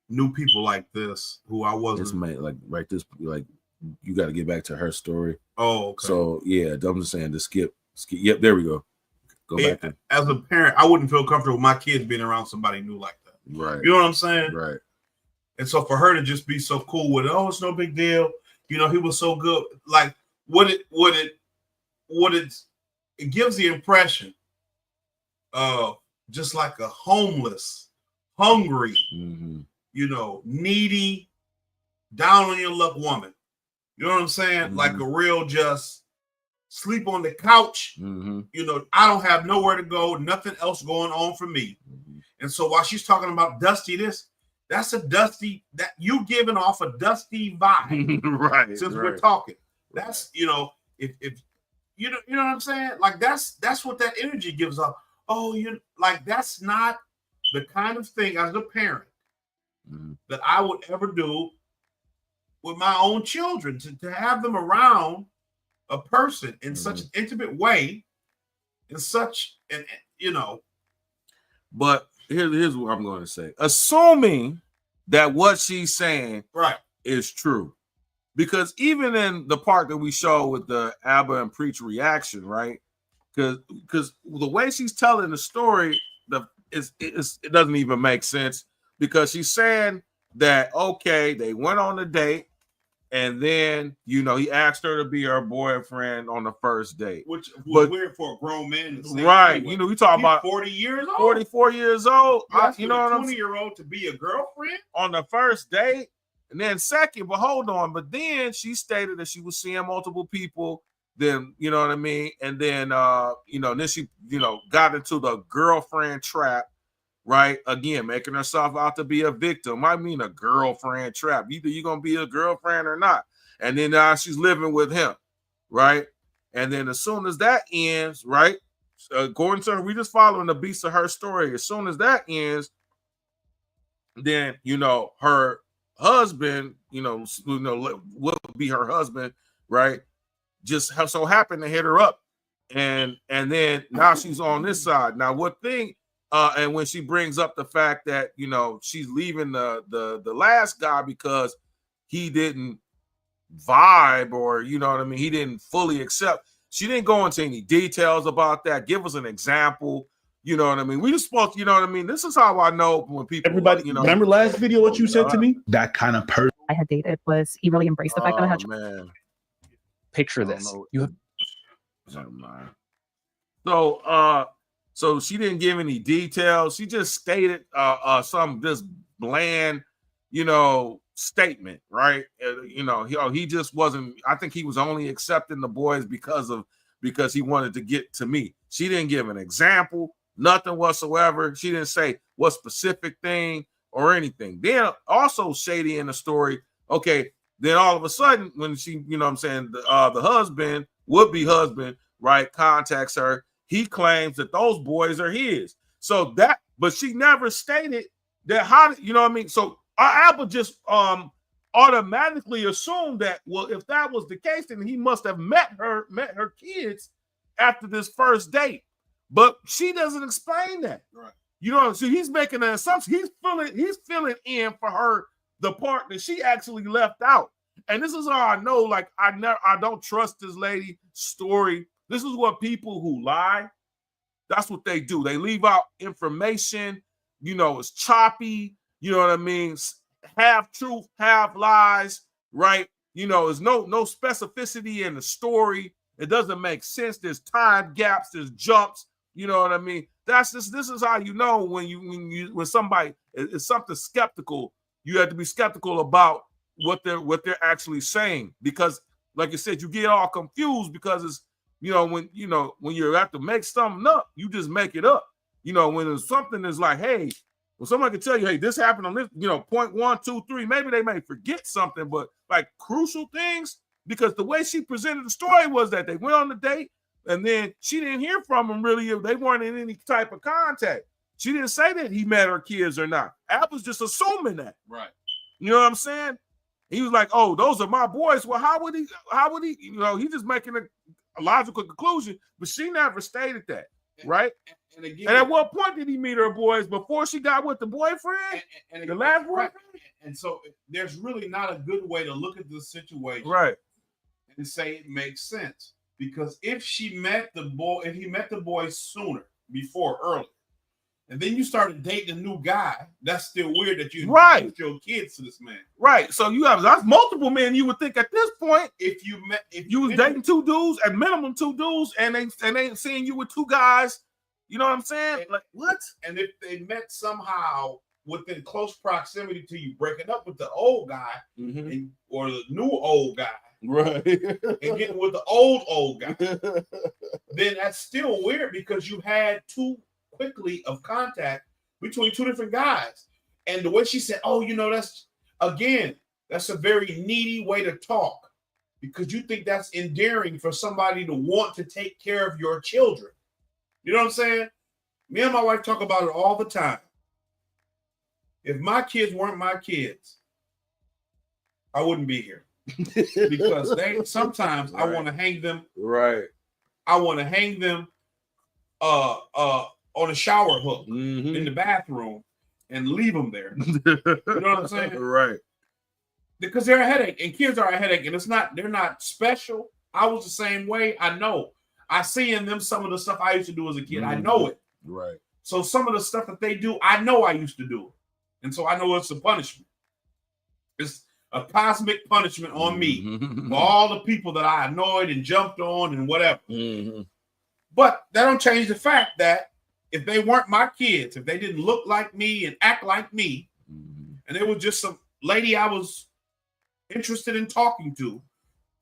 new people like this who I wasn't. You got to get back to her story. Oh, okay. So yeah, I'm just saying to skip. Yep, there we go. Go back there. As a parent, I wouldn't feel comfortable with my kids being around somebody new like that. Right. You know what I'm saying? Right. And so for her to just be so cool with it, oh, it's no big deal. He was so good. Like it gives the impression of just like a homeless, hungry, needy, down on your luck woman. You know what I'm saying? Like a real just sleep on the couch. I don't have nowhere to go, nothing else going on for me. And so while she's talking about Dusty, that's a Dusty, that you giving off a Dusty vibe. Right. Since we're talking. That's, if you know what I'm saying? Like that's what that energy gives off. Oh, that's not the kind of thing as a parent that I would ever do with my own children, to have them around a person in such an intimate way, in such an, you know. But here's what I'm going to say. Assuming that what she's saying is true. Because even in the part that we show with the Abba and Preach reaction, right? Because the way she's telling the story, it doesn't even make sense, because she's saying that, okay, they went on a date, and then, you know, he asked her to be her boyfriend on the first date. Which was weird for a grown man to say. Right. Anyway. You know, we talk about 40 years old. 44 years old. You know what I'm saying? 20-year-old to be a girlfriend? On the first date. And then second, but hold on. But then she stated that she was seeing multiple people. Then, you know what I mean? And then, you know, then she, you know, got into the girlfriend trap, right? Again, making herself out to be a victim. I mean, a girlfriend trap. Either you're going to be a girlfriend or not. And then now she's living with him, right? And then as soon as that ends, right? According to her, we just following the beats of her story. As soon as that ends, then, you know, her husband, you know, will be her husband, right? Just so happened to hit her up. And then now she's on this side. Now, what thing, and when she brings up the fact that, you know, she's leaving the last guy because he didn't vibe, or, you know what I mean, he didn't fully accept. She didn't go into any details about that. Give us an example. You know what I mean? We just supposed to, you know what I mean? This is how I know when people, everybody, you know, remember last video what you said to me? That kind of person I had dated was he really embraced the fact that I had man. Picture this. You have Never mind. So she didn't give any details. She just stated some just bland, you know, statement, right? You know, he just wasn't. I think he was only accepting the boys because he wanted to get to me. She didn't give an example, nothing whatsoever. She didn't say what specific thing or anything. Then also shady in the story. Okay, then all of a sudden when she, you know what I'm saying, the husband, would-be husband, right, contacts her. He claims that those boys are his. So that, but she never stated that. How, you know what I mean? So Apple just automatically assumed that, well, if that was the case, then he must have met her kids after this first date. But she doesn't explain that. Right. You know, so he's making an assumption. He's filling in for her the part that she actually left out. And this is how I know, like, I don't trust this lady's story. This is what people who lie, that's what they do. They leave out information, you know, it's choppy, you know what I mean? Half truth, half lies, right? You know, there's no specificity in the story. It doesn't make sense. There's time gaps, there's jumps, you know what I mean? This is how you know when somebody is something skeptical. You have to be skeptical about what they're actually saying, because like I said, you get all confused because it's, you know, when you have to make something up, you just make it up. You know, when there's something that's like, hey, well, somebody can tell you, hey, this happened on this, you know, point 1, 2, 3. Maybe they may forget something, but like crucial things, because the way she presented the story was that they went on the date and then she didn't hear from them really. They weren't in any type of contact. She didn't say that he met her kids or not. Apple's just assuming that. Right. You know what I'm saying? He was like, oh, those are my boys. Well, how would he, you know, he's just making a logical conclusion, but she never stated that, right? And again, and at what point did he meet her boys? Before she got with the boyfriend? And the last boyfriend? And so there's really not a good way to look at this situation, right, and say it makes sense. Because if he met the boy sooner, before, earlier, and then you started dating a new guy, that's still weird that you introduced your kids to this man. Right. So that's multiple men. You would think at this point, if you was dating 2 dudes, at minimum 2 dudes, and they seeing you with 2 guys, you know what I'm saying? Like, what? And if they met somehow within close proximity to you breaking up with the old guy, or the new old guy, right, and getting with the old guy, then that's still weird, because you had too quickly of contact between 2 different guys. And the way she said, oh, you know, that's a very needy way to talk, because you think that's endearing for somebody to want to take care of your children. You know what I'm saying? Me and my wife talk about it all the time. if my kids weren't my kids, I wouldn't be here. Because sometimes I want to hang them. Right. I want to hang them on a shower hook in the bathroom and leave them there. You know what I'm saying? Right. Because they're a headache, and kids are a headache, and they're not special. I was the same way. I know. I see in them some of the stuff I used to do as a kid. I know it. Right. So some of the stuff that they do, I know I used to do it. And so I know it's a punishment. It's a cosmic punishment on me for all the people that I annoyed and jumped on and whatever. But that don't change the fact that if they weren't my kids, if they didn't look like me and act like me, and it was just some lady I was interested in talking to,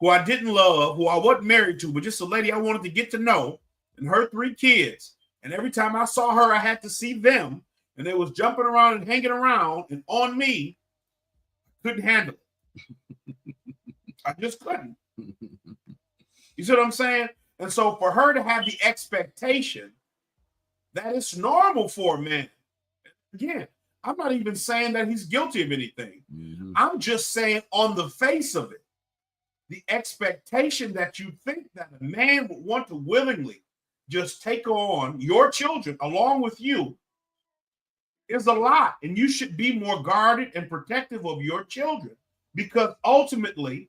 who I didn't love, who I wasn't married to, but just a lady I wanted to get to know, and her 3 kids. And every time I saw her, I had to see them, and they was jumping around and hanging around and on me. Couldn't handle it. I just couldn't. You see what I'm saying? And so for her to have the expectation that it's normal for a man, again, I'm not even saying that he's guilty of anything. I'm just saying on the face of it, the expectation that you think that a man would want to willingly just take on your children along with you is a lot. And you should be more guarded and protective of your children, because ultimately,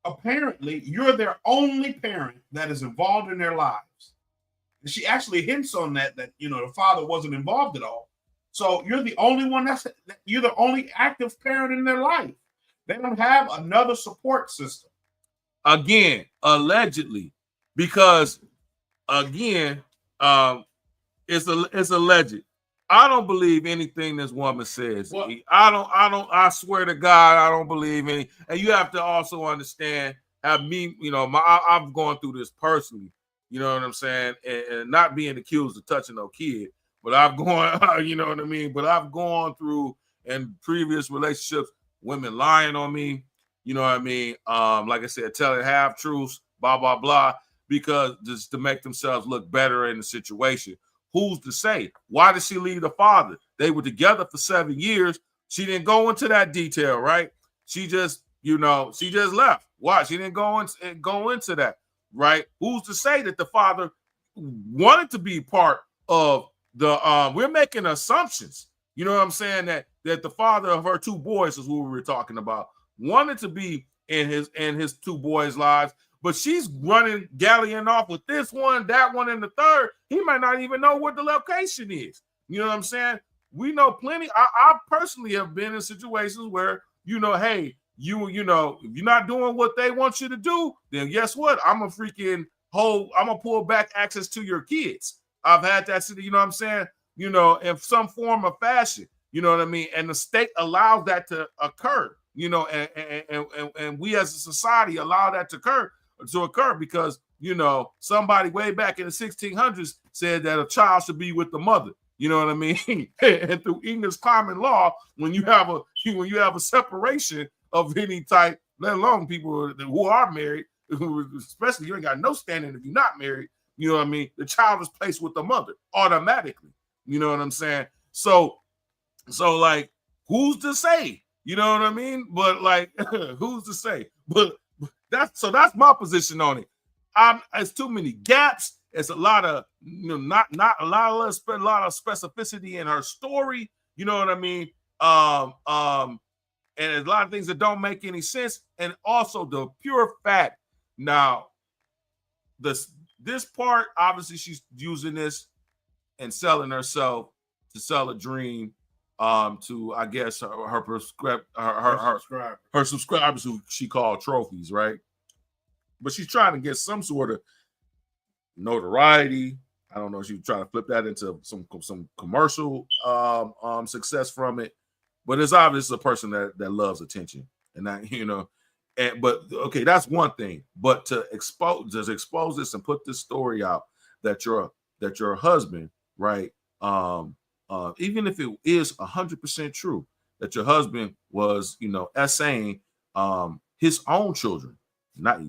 apparently, you're their only parent that is involved in their lives. And she actually hints on that the father wasn't involved at all. So you're the only one you're the only active parent in their life. They don't have another support system. Again, allegedly, because again, it's alleged. I don't believe anything this woman says. Well, I swear to God, I don't believe any. And you have to also understand, I've gone through this personally, you know what I'm saying? And not being accused of touching no kid, but I've gone, you know what I mean? But I've gone through in previous relationships, women lying on me, you know what I mean? Like I said, telling half truths, blah, blah, blah, because just to make themselves look better in the situation. Who's to say? Why did she leave the father? They were together for 7 years. She didn't go into that detail, right? She just, she just left. Why? She didn't go into that, right? Who's to say that the father wanted to be part of the, we're making assumptions. You know what I'm saying? That the father of her 2 boys is who we were talking about, wanted to be in his 2 boys' lives. But she's galleon off with this one, that one, and the third. He might not even know what the location is. You know what I'm saying? We know plenty. I personally have been in situations where, hey, if you're not doing what they want you to do, then guess what? I'm gonna pull back access to your kids. I've had that, you know what I'm saying? In some form of fashion. You know what I mean? And the state allows that to occur, and we as a society allow that to occur because somebody way back in the 1600s said that a child should be with the mother. You know what I mean? And through English common law, when you have a separation of any type, let alone people who are married, especially you ain't got no standing if you're not married. You know what I mean? The child is placed with the mother automatically. You know what I'm saying? So like, who's to say? You know what I mean? But like, who's to say? But that's my position on it. It's too many gaps. It's a lot of not a lot of specificity in her story. You know what I mean? And there's a lot of things that don't make any sense. And also the pure fact. Now, this part, obviously, she's using this and selling herself to sell a dream to, I guess, her subscribers who she called trophies, right? But she's trying to get some sort of notoriety. I don't know. She's trying to flip that into some commercial success from it. But it's obvious a person that loves attention, and that but okay, that's one thing. But to expose this and put this story out that your husband, right? Even if it is 100% true that your husband was, essaying his own children.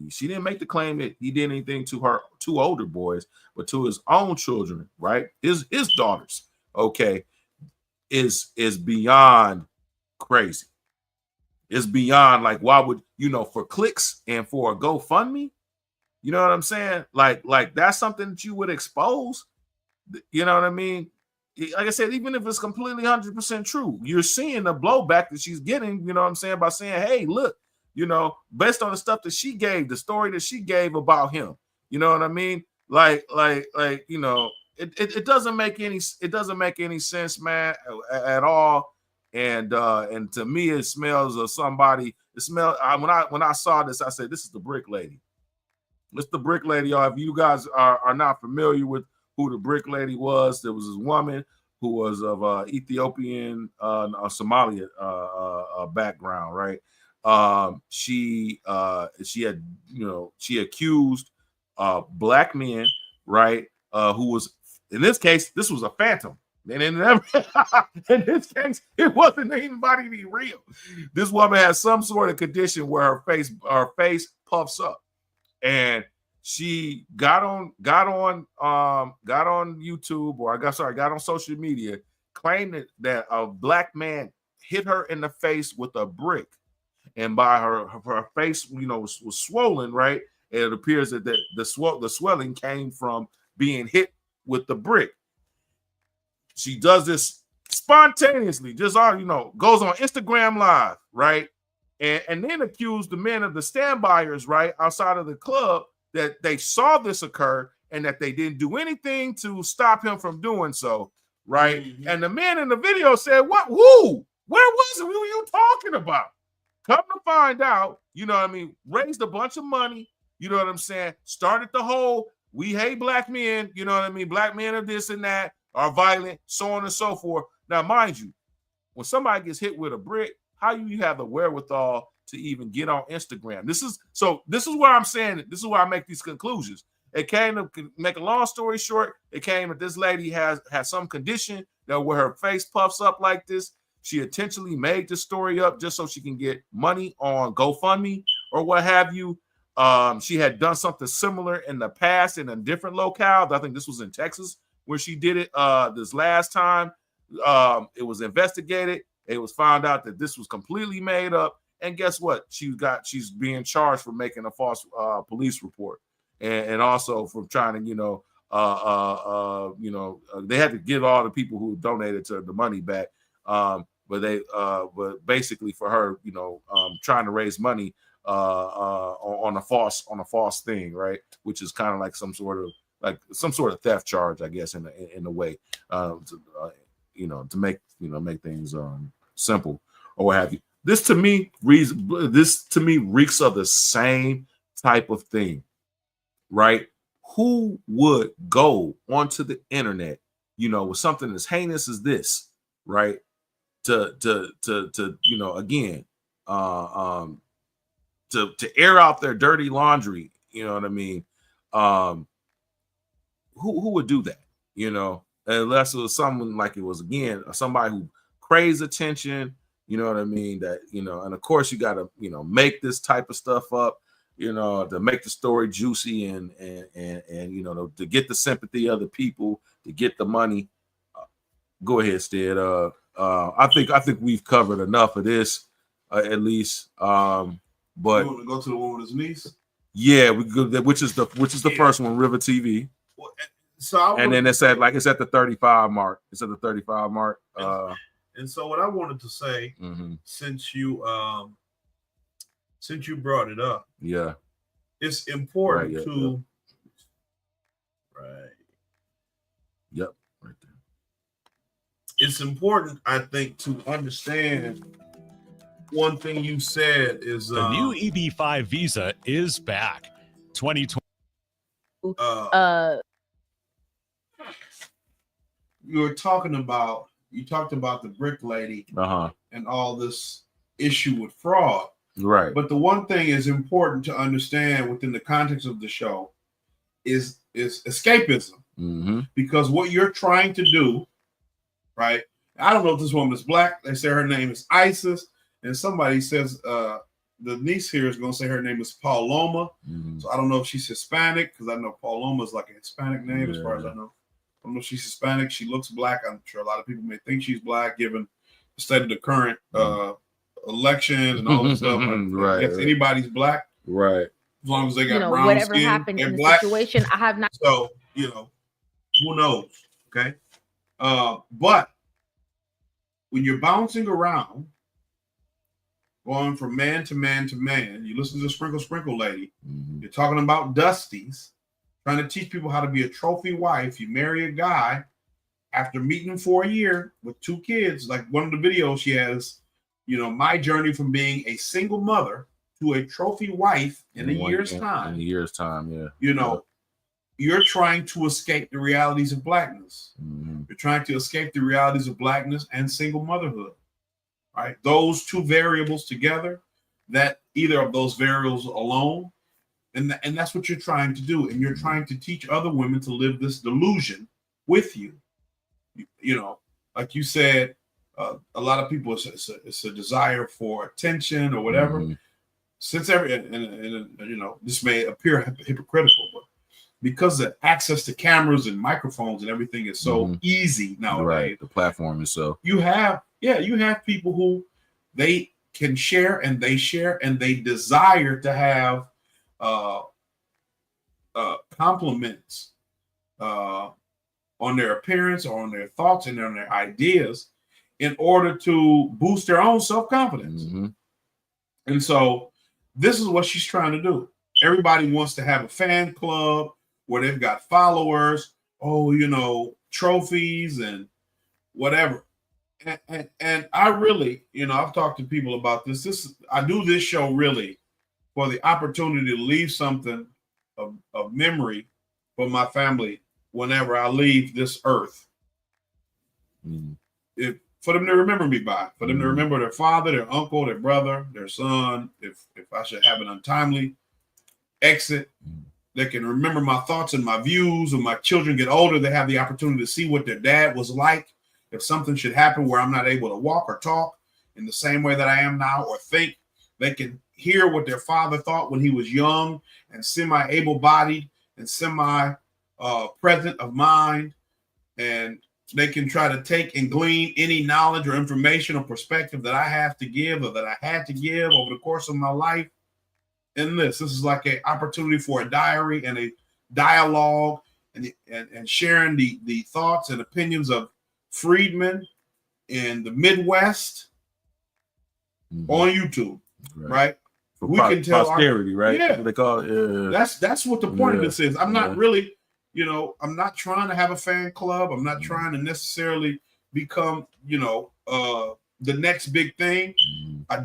She didn't make the claim that he did anything to her 2 older boys, but to his own children, right? His daughters. Okay. is beyond crazy. It's beyond like, why would for clicks and for a GoFundMe? You know what I'm saying? Like that's something that you would expose. You know what I mean? Like I said, even if it's completely 100% true, you're seeing the blowback that she's getting. You know what I'm saying? By saying, "Hey, look, based on the stuff that she gave, the story that she gave about him." You know what I mean? Like it doesn't make any sense, man, at all. And to me, it smells of somebody. When I saw this, I said, "This is the Brick Lady." It's the Brick Lady, y'all. If you guys are not familiar with who the Brick Lady was, there was this woman who was of Ethiopian, Somalia background, right? She had, she accused black men, right? Who was, in this case, this was a phantom. And in this case, it wasn't anybody real. This woman has some sort of condition where her face puffs up, and she got on YouTube, or got on social media, claiming that a black man hit her in the face with a brick, and by her face, was swollen, right? And it appears that the swelling came from being hit with the brick. She does this spontaneously, just goes on Instagram Live, right? And then accused the men of the standbyers, right, outside of the club, that they saw this occur and that they didn't do anything to stop him from doing so, right? Mm-hmm. And the man in the video said, "What? Who? Where was it? What were you talking about?" Come to find out, raised a bunch of money, you know what I'm saying? Started the whole, we hate black men, black men are this and that, are violent, so on and so forth. Now, mind you, when somebody gets hit with a brick, how do you have the wherewithal to even get on Instagram? This is where I'm saying, this is where I make these conclusions. It came to make a long story short. It came that this lady has some condition that where her face puffs up like this. She intentionally made this story up just so she can get money on GoFundMe or what have you. She had done something similar in the past in a different locale. I think this was in Texas where she did it this last time. It was investigated. It was found out that this was completely made up. And guess what? She's being charged for making a false police report, and also for trying to, they had to give all the people who donated to the money back. But basically for her, trying to raise money on a false thing, right? Which is kind of like some sort of theft charge, I guess, in a way, to make things simple or what have you. This to me reeks of the same type of thing, right? Who would go onto the internet, with something as heinous as this, right? To again, to air out their dirty laundry, you know what I mean? Who would do that, unless it was someone like it was, again, somebody who craves attention, you know what I mean? That, and of course you got to, make this type of stuff up, to make the story juicy and to get the sympathy of the people, to get the money. Go ahead, Stead. I think we've covered enough of this, at least. But you want to go to the one with his niece? Yeah, we go, which is the first one, River TV. Well, so and then it's at the 35 mark. It's at the 35 mark. And so what I wanted to say, since you brought it up, yeah, it's important to right there. It's important, I think, to understand one thing you said is the new EB-5 visa is back. 2020. You talked about the brick lady and all this issue with fraud. Right. But the one thing is important to understand within the context of the show is escapism. Because what you're trying to do, right? I don't know if this woman is black. They say her name is Isis. And somebody says the niece here is going to say her name is Paloma. So I don't know if she's Hispanic, because I know Paloma is like a Hispanic name as far as I know. I don't know if she's Hispanic. She looks black. I'm sure a lot of people may think she's black, given the state of the current election and all this stuff. Right. If anybody's black, right. As long as they got brown whatever skin, happened they're in the black. situation, I have not. So who knows? Okay. But when you're bouncing around, going from man to man to man, you listen to the Sprinkle Lady. You're talking about Dusties, trying to teach people how to be a trophy wife. You marry a guy after meeting him for a year with 2 kids. Like one of the videos she has, my journey from being a single mother to a trophy wife in a year's time. In a year's time, yeah. You're trying to escape the realities of blackness. You're trying to escape the realities of blackness and single motherhood. Right? Those 2 variables together, that either of those variables alone, and that's what you're trying to do. And you're trying to teach other women to live this delusion with you. Like you said, a lot of people, it's a desire for attention or whatever. Since this may appear hypocritical, but because the access to cameras and microphones and everything is so easy nowadays, right? The platform is so. You have people who they can share and they desire to have compliments on their appearance or on their thoughts and on their ideas in order to boost their own self-confidence. And so this is what she's trying to do. Everybody wants to have a fan club where they've got followers, trophies and whatever. And I really, I've talked to people about this. I do this show really for the opportunity to leave something of memory for my family whenever I leave this earth. For them to remember me by, for them to remember their father, their uncle, their brother, their son. If I should have an untimely exit, they can remember my thoughts and my views. When my children get older, they have the opportunity to see what their dad was like. If something should happen where I'm not able to walk or talk in the same way that I am now or think, they can hear what their father thought when he was young and semi-able-bodied and semi-present of mind. And they can try to take and glean any knowledge or information or perspective that I have to give or that I had to give over the course of my life. And this is like an opportunity for a diary and a dialogue and sharing the thoughts and opinions of freedmen in the Midwest on YouTube, right? We can tell posterity, right? Yeah, They call it, that's what the point of this is. I'm not really, I'm not trying to have a fan club. I'm not trying to necessarily become, the next big thing. I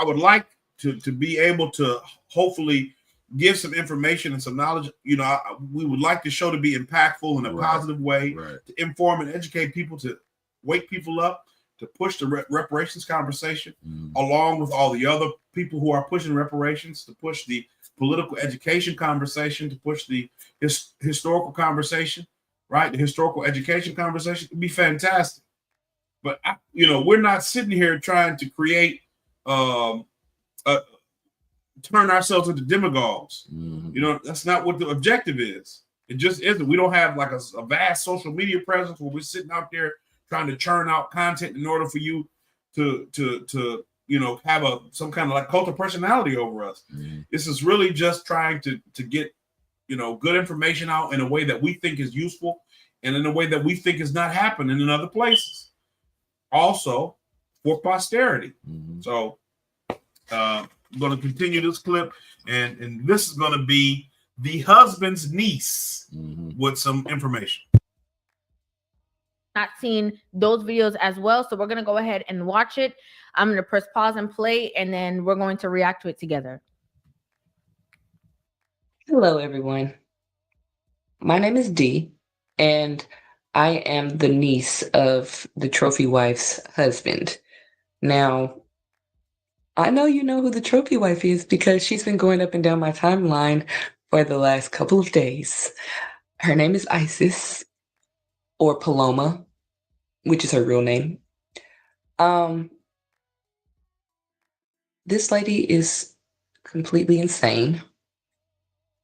would like to be able to hopefully give some information and some knowledge. We would like the show to be impactful in a positive way, to inform and educate people, to wake people up, to push the reparations conversation, along with all the other people who are pushing reparations, to push the political education conversation, to push the historical conversation, right? The historical education conversation would be fantastic. But, we're not sitting here trying to create turn ourselves into demagogues. That's not what the objective is. It just isn't. We don't have like a vast social media presence where we're sitting out there trying to churn out content in order for you to have some kind of like cult of personality over us. This is really just trying to get good information out in a way that we think is useful and in a way that we think is not happening in other places. Also for posterity. So I'm going to continue this clip, and this is going to be the husband's niece with some information. Not seen those videos as well, so we're going to go ahead and watch it. I'm going to press pause and play, and then we're going to react to it together. Hello, everyone. My name is Dee, and I am the niece of the trophy wife's husband. Now, I know you know who the trophy wife is because she's been going up and down my timeline for the last couple of days. Her name is Isis, or Paloma, which is her real name. This lady is completely insane.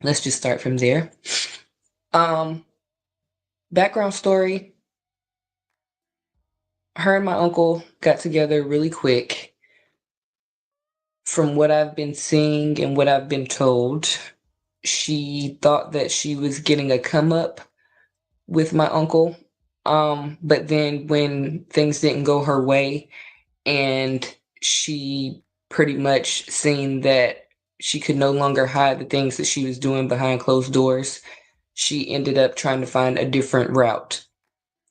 Let's just start from there. background story. Her and my uncle got together really quick. From what I've been seeing and what I've been told, she thought that she was getting a come up with my uncle. But then when things didn't go her way and she pretty much seen that she could no longer hide the things that she was doing behind closed doors, she ended up trying to find a different route,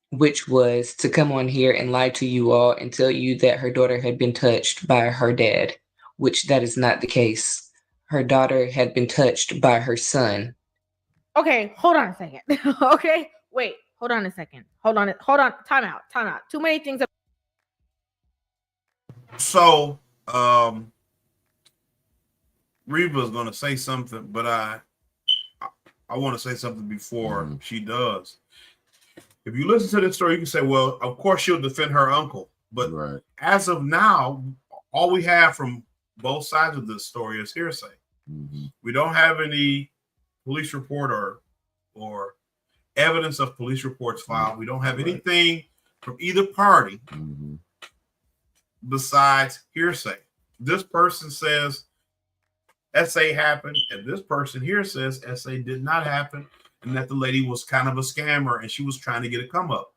which was to come on here and lie to you all and tell you that her daughter had been touched by her dad, which that is not the case. Her daughter had been touched by her son. Okay, hold on a second. Okay, wait, hold on a second. Hold on. Time out. Too many things. So, Reva's going to say something, but I want to say something before she does. If you listen to this story, you can say, well, of course she'll defend her uncle. But as of now, all we have from both sides of this story is hearsay. We don't have any police report or evidence of police reports filed. We don't have anything from either party besides hearsay. This person says SA happened, and this person here says SA did not happen, and that the lady was kind of a scammer and she was trying to get a come up.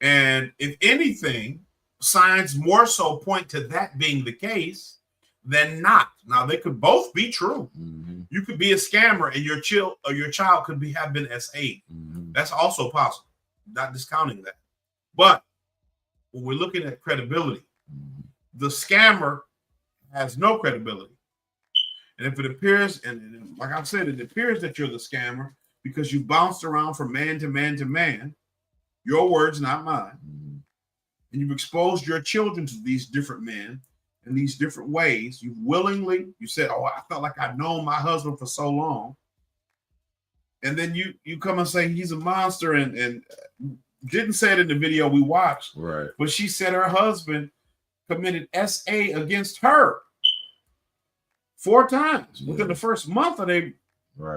And if anything, signs more so point to that being the case than not. Now they could both be true. You could be a scammer and your child could have been SA. That's also possible. Not discounting that. But when we're looking at credibility, the scammer has no credibility. And if it appears, and like I said, it appears that you're the scammer because you bounced around from man to man to man, your words, not mine, and you've exposed your children to these different men in these different ways. You said, oh, I felt like I'd known my husband for so long. And then you come and say he's a monster and didn't say it in the video we watched, right? But she said her husband committed SA against her 4 times within the first month of their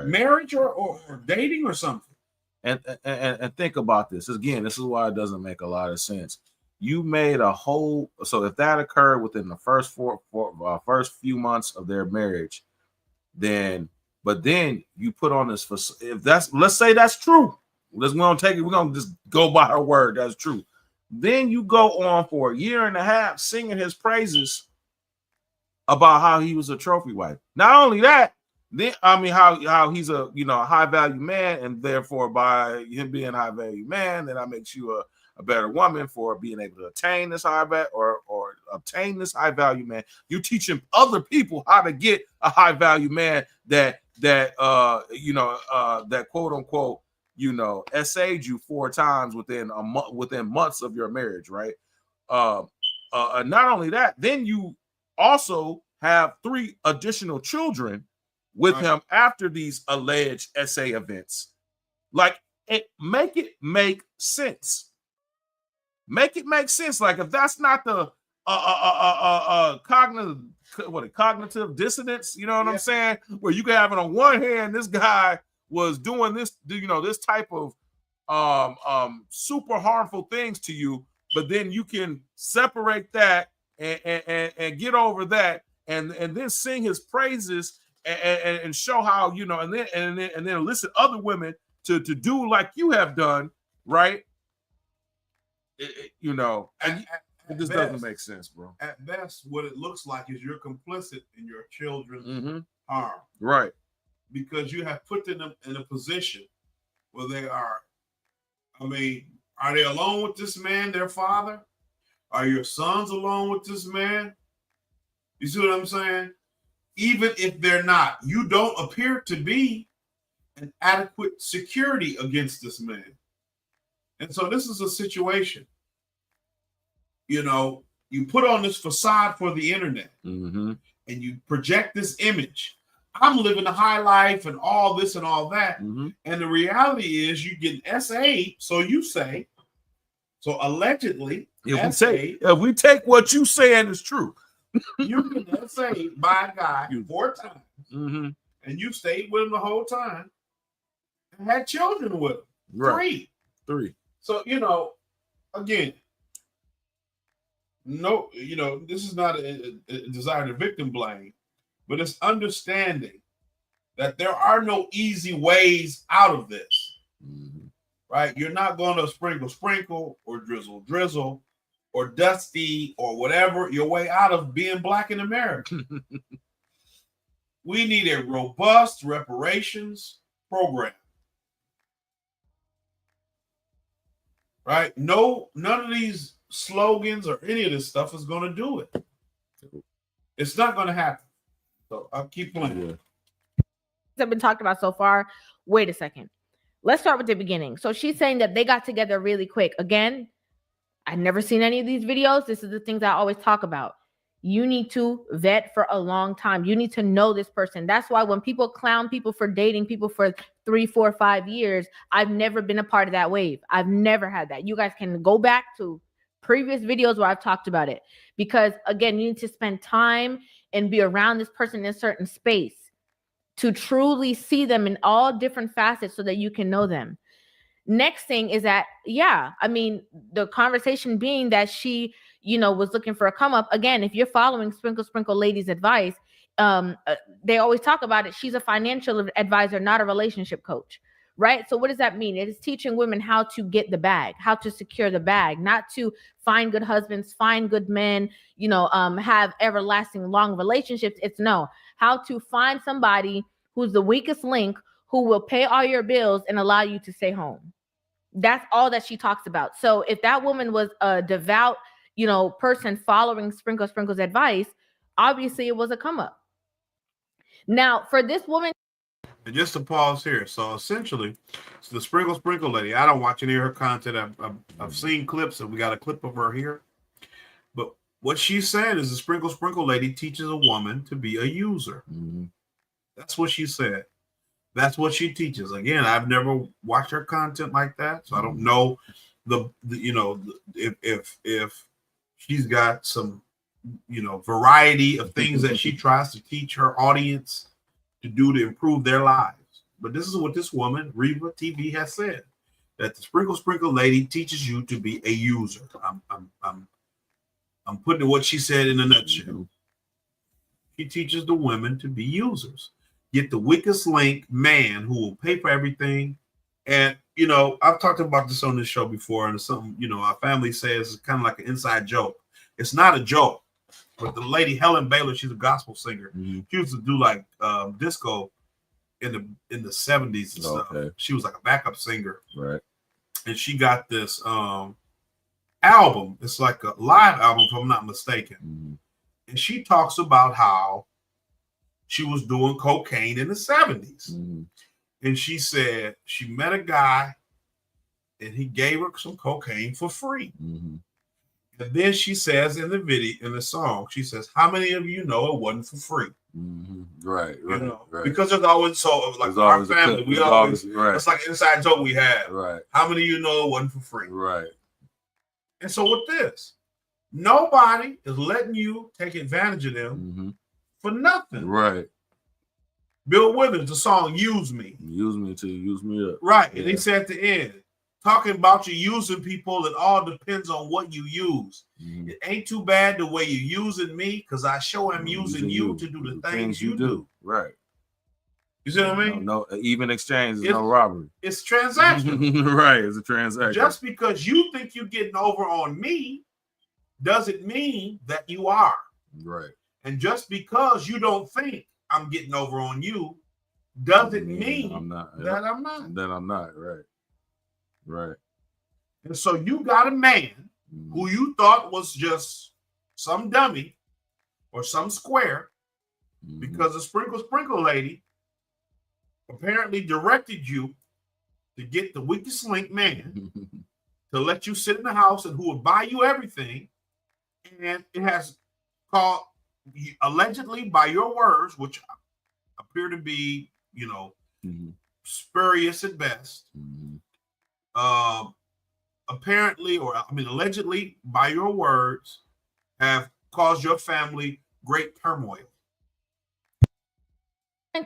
marriage or dating or something. And think about this. Again, this is why it doesn't make a lot of sense. You made a whole, so if that occurred within the first first few months of their marriage, then you put on this, if that's, let's say that's true. We're gonna just go by her word, that's true. Then you go on for 1.5 years singing his praises about how he was a trophy wife. Not only that, then how he's a high value man, and therefore by him being a high value man, then that makes you a better woman for being able to attain this high value or obtain this high value man. You teaching other people how to get a high value man that quote unquote SA'd you 4 times within months of your marriage, right? Not only that, then you also have 3 additional children with him after these alleged SA events. Like, make it make sense. Make it make sense. Like, if that's not the cognitive dissonance, you know what I'm saying? Where you can have it on one hand, this guy was doing this, this type of super harmful things to you, but then you can separate that and get over that, and then sing his praises and show how and then elicit other women to do like you have done, right? It just doesn't make sense, bro. At best, what it looks like is you're complicit in your children's harm, right? Because you have put them in a position where they are. I mean, are they alone with this man, their father? Are your sons alone with this man? You see what I'm saying? Even if they're not, you don't appear to be an adequate security against this man. And so this is a situation, you put on this facade for the internet and you project this image. I'm living a high life and all this and all that. And the reality is you get SA, so you say, so allegedly, if we take what you saying is true, you get SA by a guy 4 times, and you stayed with him the whole time and had children with him. 3. 3. So, again, no, this is not a desire to victim blame, but it's understanding that there are no easy ways out of this, right? You're not going to sprinkle or drizzle or dusty or whatever your way out of being black in America. We need a robust reparations program, right? None of these slogans or any of this stuff is going to do it. It's not going to happen. So I'll keep playing. Have been talked about so far. Wait a second. Let's start with the beginning. So she's saying that they got together really quick. Again, I've never seen any of these videos. This is the things I always talk about. You need to vet for a long time. You need to know this person. That's why when people clown people for dating people for 3, 4, 5 years, I've never been a part of that wave. I've never had that. You guys can go back to previous videos where I've talked about it, because again, you need to spend time and be around this person in a certain space to truly see them in all different facets so that you can know them. Next thing is that, the conversation being that she, was looking for a come up. Again, if you're following Sprinkle Lady's advice, they always talk about it. She's a financial advisor, not a relationship coach, right? So what does that mean? It is teaching women how to get the bag, how to secure the bag, not to find good husbands, find good men, have everlasting long relationships. It's how to find somebody who's the weakest link, who will pay all your bills and allow you to stay home. That's all that she talks about. So if that woman was a devout, person following Sprinkle's advice, obviously it was a come up. Now, for this woman. And just to pause here. So essentially, it's the Sprinkle Lady. I don't watch any of her content. I've seen clips, and we got a clip of her here. But what she's saying is the Sprinkle Lady teaches a woman to be a user. That's what she said. That's what she teaches. Again, I've never watched her content like that, so I don't know if she's got some variety of things that she tries to teach her audience to do to improve their lives. But this is what this woman, Reva TV, has said, that the Sprinkle Lady teaches you to be a user. I'm putting what she said in a nutshell. She teaches the women to be users. Get the weakest link man who will pay for everything. And, I've talked about this on this show before, and it's something, our family says it's kind of like an inside joke. It's not a joke, but the lady Helen Baylor, she's a gospel singer. She used to do like disco in the 70s and stuff. She was like a backup singer. Right. And she got this album. It's like a live album, if I'm not mistaken. And she talks about how she was doing cocaine in the 70s. And she said she met a guy and he gave her some cocaine for free. And then she says in the video, in the song, she says, how many of you know it wasn't for free? Right. Because there's always our family, we always, it's like an inside joke we have. Right. How many of you know it wasn't for free? Right. And so with this, nobody is letting you take advantage of them for nothing. Right. Bill Withers, the song Use Me. Use me to use me up. Right. And he said at the end, talking about you using people, it all depends on what you use. It ain't too bad the way you're using me, because I sure am using you to do the things you do. Right. You see what I mean? No, even exchange is no robbery. It's transactional. Right. It's a transaction. Just because you think you're getting over on me doesn't mean that you are. Right. And just because you don't think I'm getting over on you doesn't mean I'm not. That I'm not. That I'm not. Right. Right. And so you got a man who you thought was just some dummy or some square, because the Sprinkle Lady apparently directed you to get the weakest link man to let you sit in the house and who will buy you everything. And it has called, allegedly by your words, which appear to be, spurious at best. Allegedly by your words, have caused your family great turmoil.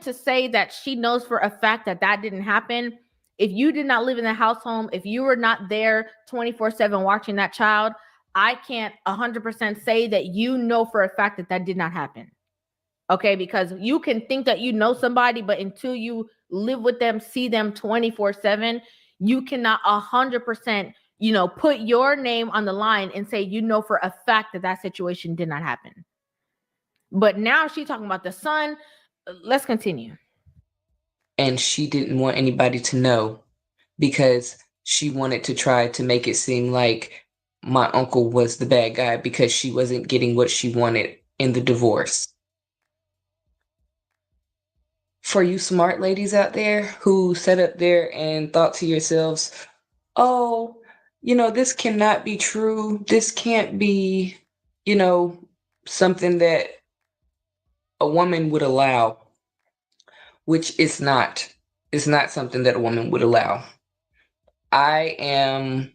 To say that she knows for a fact that didn't happen If you did not live in the household, if you were not there 24/7 watching that child, I can't 100% say that you know for a fact that that did not happen. Okay, because you can think that you know somebody, but until you live with them, see them 24/7, you cannot 100%, put your name on the line and say you know for a fact that that situation did not happen. But now she's talking about the son. Let's continue. And she didn't want anybody to know because she wanted to try to make it seem like my uncle was the bad guy because she wasn't getting what she wanted in the divorce. For you smart ladies out there who sat up there and thought to yourselves, oh, this cannot be true. This can't be, something that a woman would allow, which it's not. It's not something that a woman would allow. I am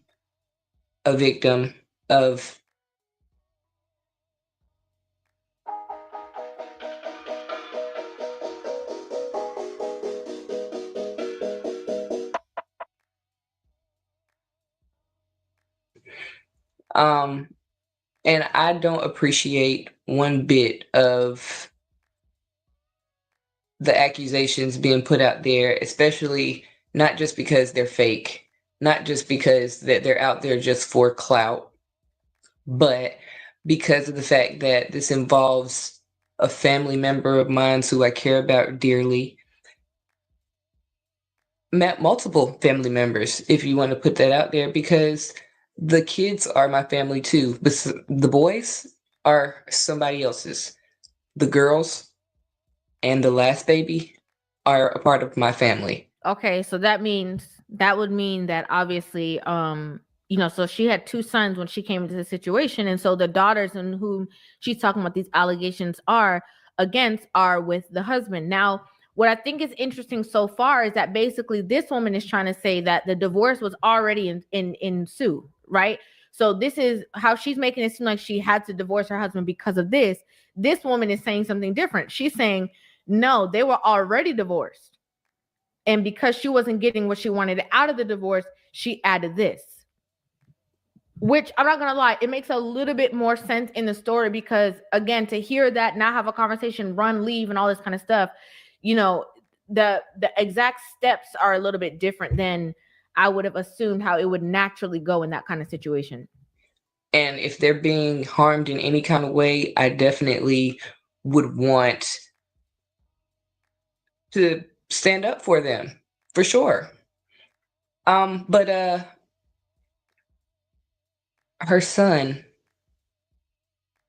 a victim of and I don't appreciate one bit of the accusations being put out there, especially not just because they're fake, not just because that they're out there just for clout, but because of the fact that this involves a family member of mine who I care about dearly. Multiple family members, if you want to put that out there, because the kids are my family too. But the boys are somebody else's. The girls and the last baby are a part of my family. Okay, so that would mean that obviously, so she had two sons when she came into the situation, and so the daughters in whom she's talking about these allegations are against are with the husband. Now, what I think is interesting so far is that basically this woman is trying to say that the divorce was already in Sue, right? So this is how she's making it seem like she had to divorce her husband because of this. This woman is saying something different. She's saying, no, they were already divorced. And because she wasn't getting what she wanted out of the divorce, she added this. Which, I'm not going to lie, it makes a little bit more sense in the story because, again, to hear that, not have a conversation, run, leave, and all this kind of stuff, the exact steps are a little bit different than I would have assumed how it would naturally go in that kind of situation. And if they're being harmed in any kind of way, I definitely would want to stand up for them, for sure. But her son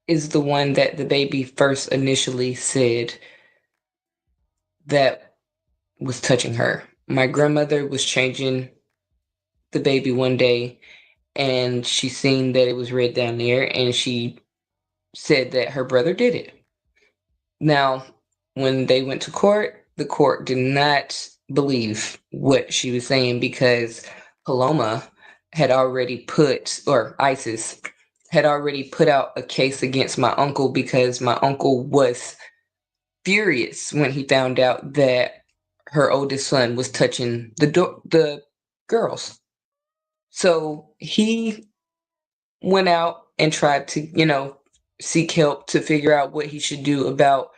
is the one that the baby first initially said that was touching her. My grandmother was changing the baby one day and she seen that it was red down there and she said that her brother did it. Now, when they went to court, the court did not believe what she was saying because Paloma had already ISIS had already put out a case against my uncle because my uncle was furious when he found out that her oldest son was touching the girls. So he went out and tried to, seek help to figure out what he should do about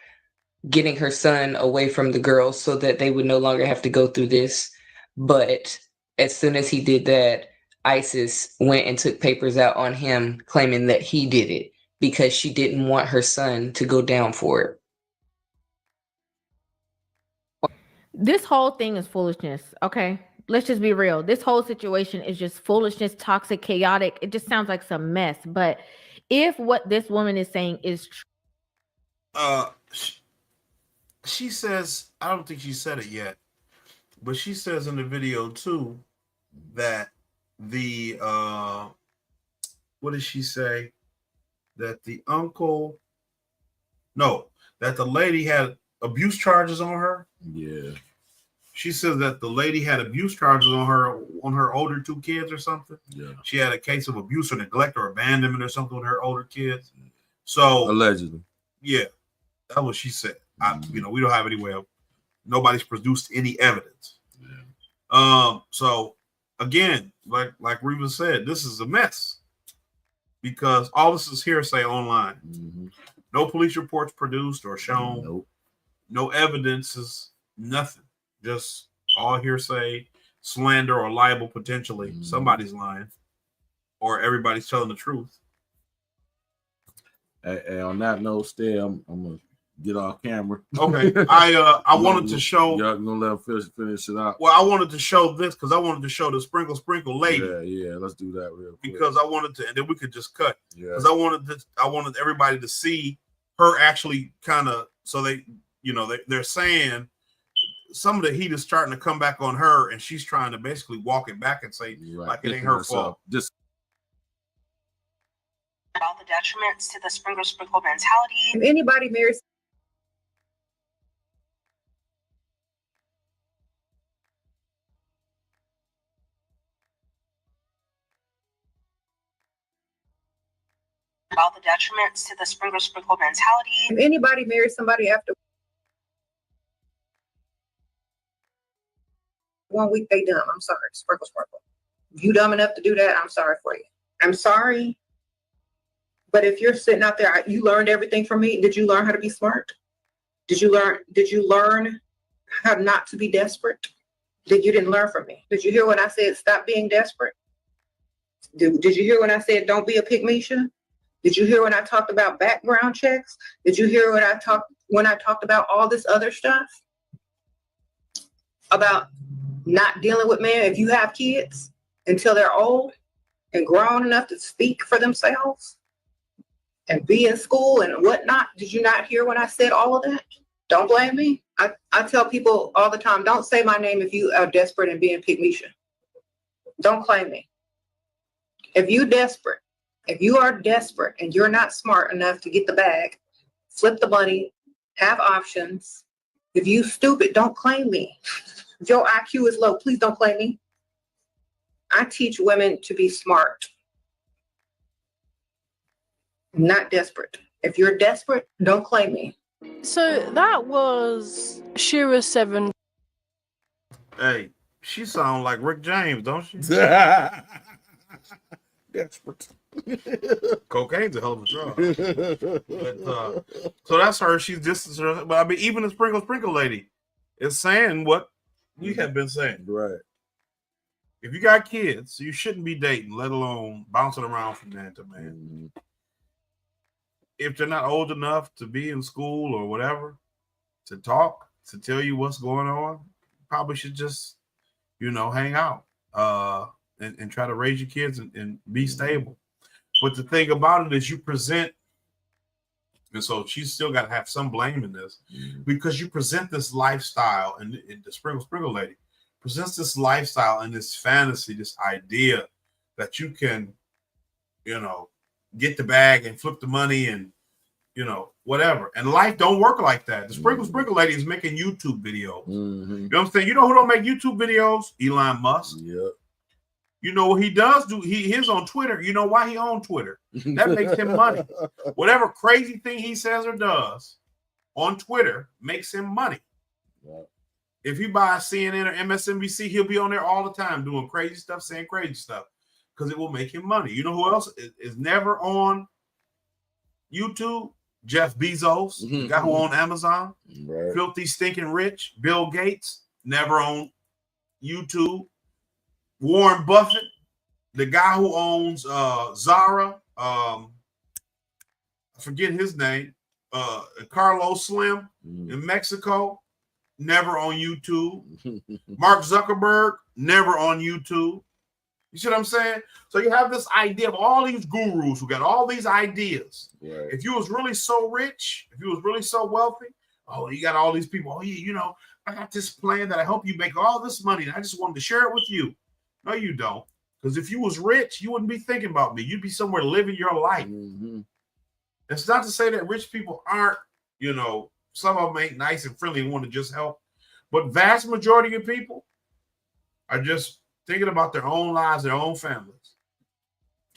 getting her son away from the girls so that they would no longer have to go through this. But as soon as he did that, ISIS went and took papers out on him claiming that he did it because she didn't want her son to go down for it. This whole thing is foolishness, okay? Let's just be real. This whole situation is just foolishness, toxic, chaotic. It just sounds like some mess. But if what this woman is saying is true, she says, I don't think she said it yet, but she says in the video too that the what did she say? That the lady had abuse charges on her. Yeah. She says that the lady had abuse charges on her older two kids or something. Yeah. She had a case of abuse or neglect or abandonment or something with her older kids. So allegedly. Yeah. That's what she said. We don't have any way of, nobody's produced any evidence. So again, like Reva said, this is a mess because all this is hearsay online. Mm-hmm. No police reports produced or shown. Nope. No evidences. Nothing. Just all hearsay, slander, or libel potentially. Mm-hmm. Somebody's lying, or everybody's telling the truth. Hey, on that note, stay. I'm gonna get off camera. Okay. I wanted to show. You're gonna let him finish it out. Well, I wanted to show this because I wanted to show the sprinkle lady. Yeah. Let's do that real quick. Because I wanted to, and then we could just cut. Yeah. Because I wanted everybody to see her actually kind of. So they're saying some of the heat is starting to come back on her, and she's trying to basically walk it back and say like it ain't her fault. Just all the detriments to the sprinkle mentality. If anybody marries all the detriments to the sprinkle mentality. If anybody marries somebody after 1 week, they dumb. I'm sorry. Sprinkle. If you dumb enough to do that, I'm sorry for you. I'm sorry. But if you're sitting out there, you learned everything from me. Did you learn how to be smart? Did you learn how not to be desperate? You didn't learn from me? Did you hear when I said stop being desperate? Did you hear when I said don't be a pygmisha? Did you hear when I talked about background checks? Did you hear when I talked about all this other stuff? About not dealing with men if you have kids until they're old and grown enough to speak for themselves and be in school and whatnot. Did you not hear when I said all of that? Don't blame me. I tell people all the time, don't say my name if you are desperate and being pygmisha. Don't claim me. If you are desperate and you're not smart enough to get the bag, flip the money, have options. If you stupid, don't claim me. If your IQ is low, please don't claim me. I teach women to be smart, not desperate. If you're desperate, don't claim me. So that was Shira 7. Hey, she sounds like Rick James, don't she? Desperate. Cocaine's a hell of a drug. But, so that's her. She's just, but I mean, even the sprinkle lady is saying what we have been saying. Right. If you got kids, you shouldn't be dating, let alone bouncing around from man to man. Mm-hmm. If they're not old enough to be in school or whatever, to talk, to tell you what's going on, probably should just, hang out and try to raise your kids and be stable. But the thing about it is you present, and so she's still got to have some blame in this, because you present this lifestyle, and the sprinkle lady presents this lifestyle and this fantasy, this idea that you can, get the bag and flip the money and, whatever. And life don't work like that. The sprinkle lady is making YouTube videos. Mm-hmm. You know what I'm saying? You know who don't make YouTube videos? Elon Musk. Yep. You know what he does do? He's on Twitter. You know why he on Twitter? That makes him money. Whatever crazy thing he says or does on Twitter makes him money. Yep. If you buy CNN or MSNBC, he'll be on there all the time doing crazy stuff, saying crazy stuff, because it will make him money. You know who else is never on YouTube? Jeff Bezos, the guy who owns Amazon. Right. Filthy, stinking rich. Bill Gates, never on YouTube. Warren Buffett, the guy who owns Zara, I forget his name, Carlos Slim in Mexico, never on YouTube. Mark Zuckerberg, never on YouTube. You see what I'm saying? So you have this idea of all these gurus who got all these ideas. Right. If you was really so rich, if you was really so wealthy, oh, you got all these people. Oh, yeah, I got this plan that I hope you make all this money, and I just wanted to share it with you. No, you don't. Because if you was rich, you wouldn't be thinking about me. You'd be somewhere living your life. Mm-hmm. It's not to say that rich people aren't, some of them ain't nice and friendly and want to just help. But vast majority of people are just thinking about their own lives, their own families.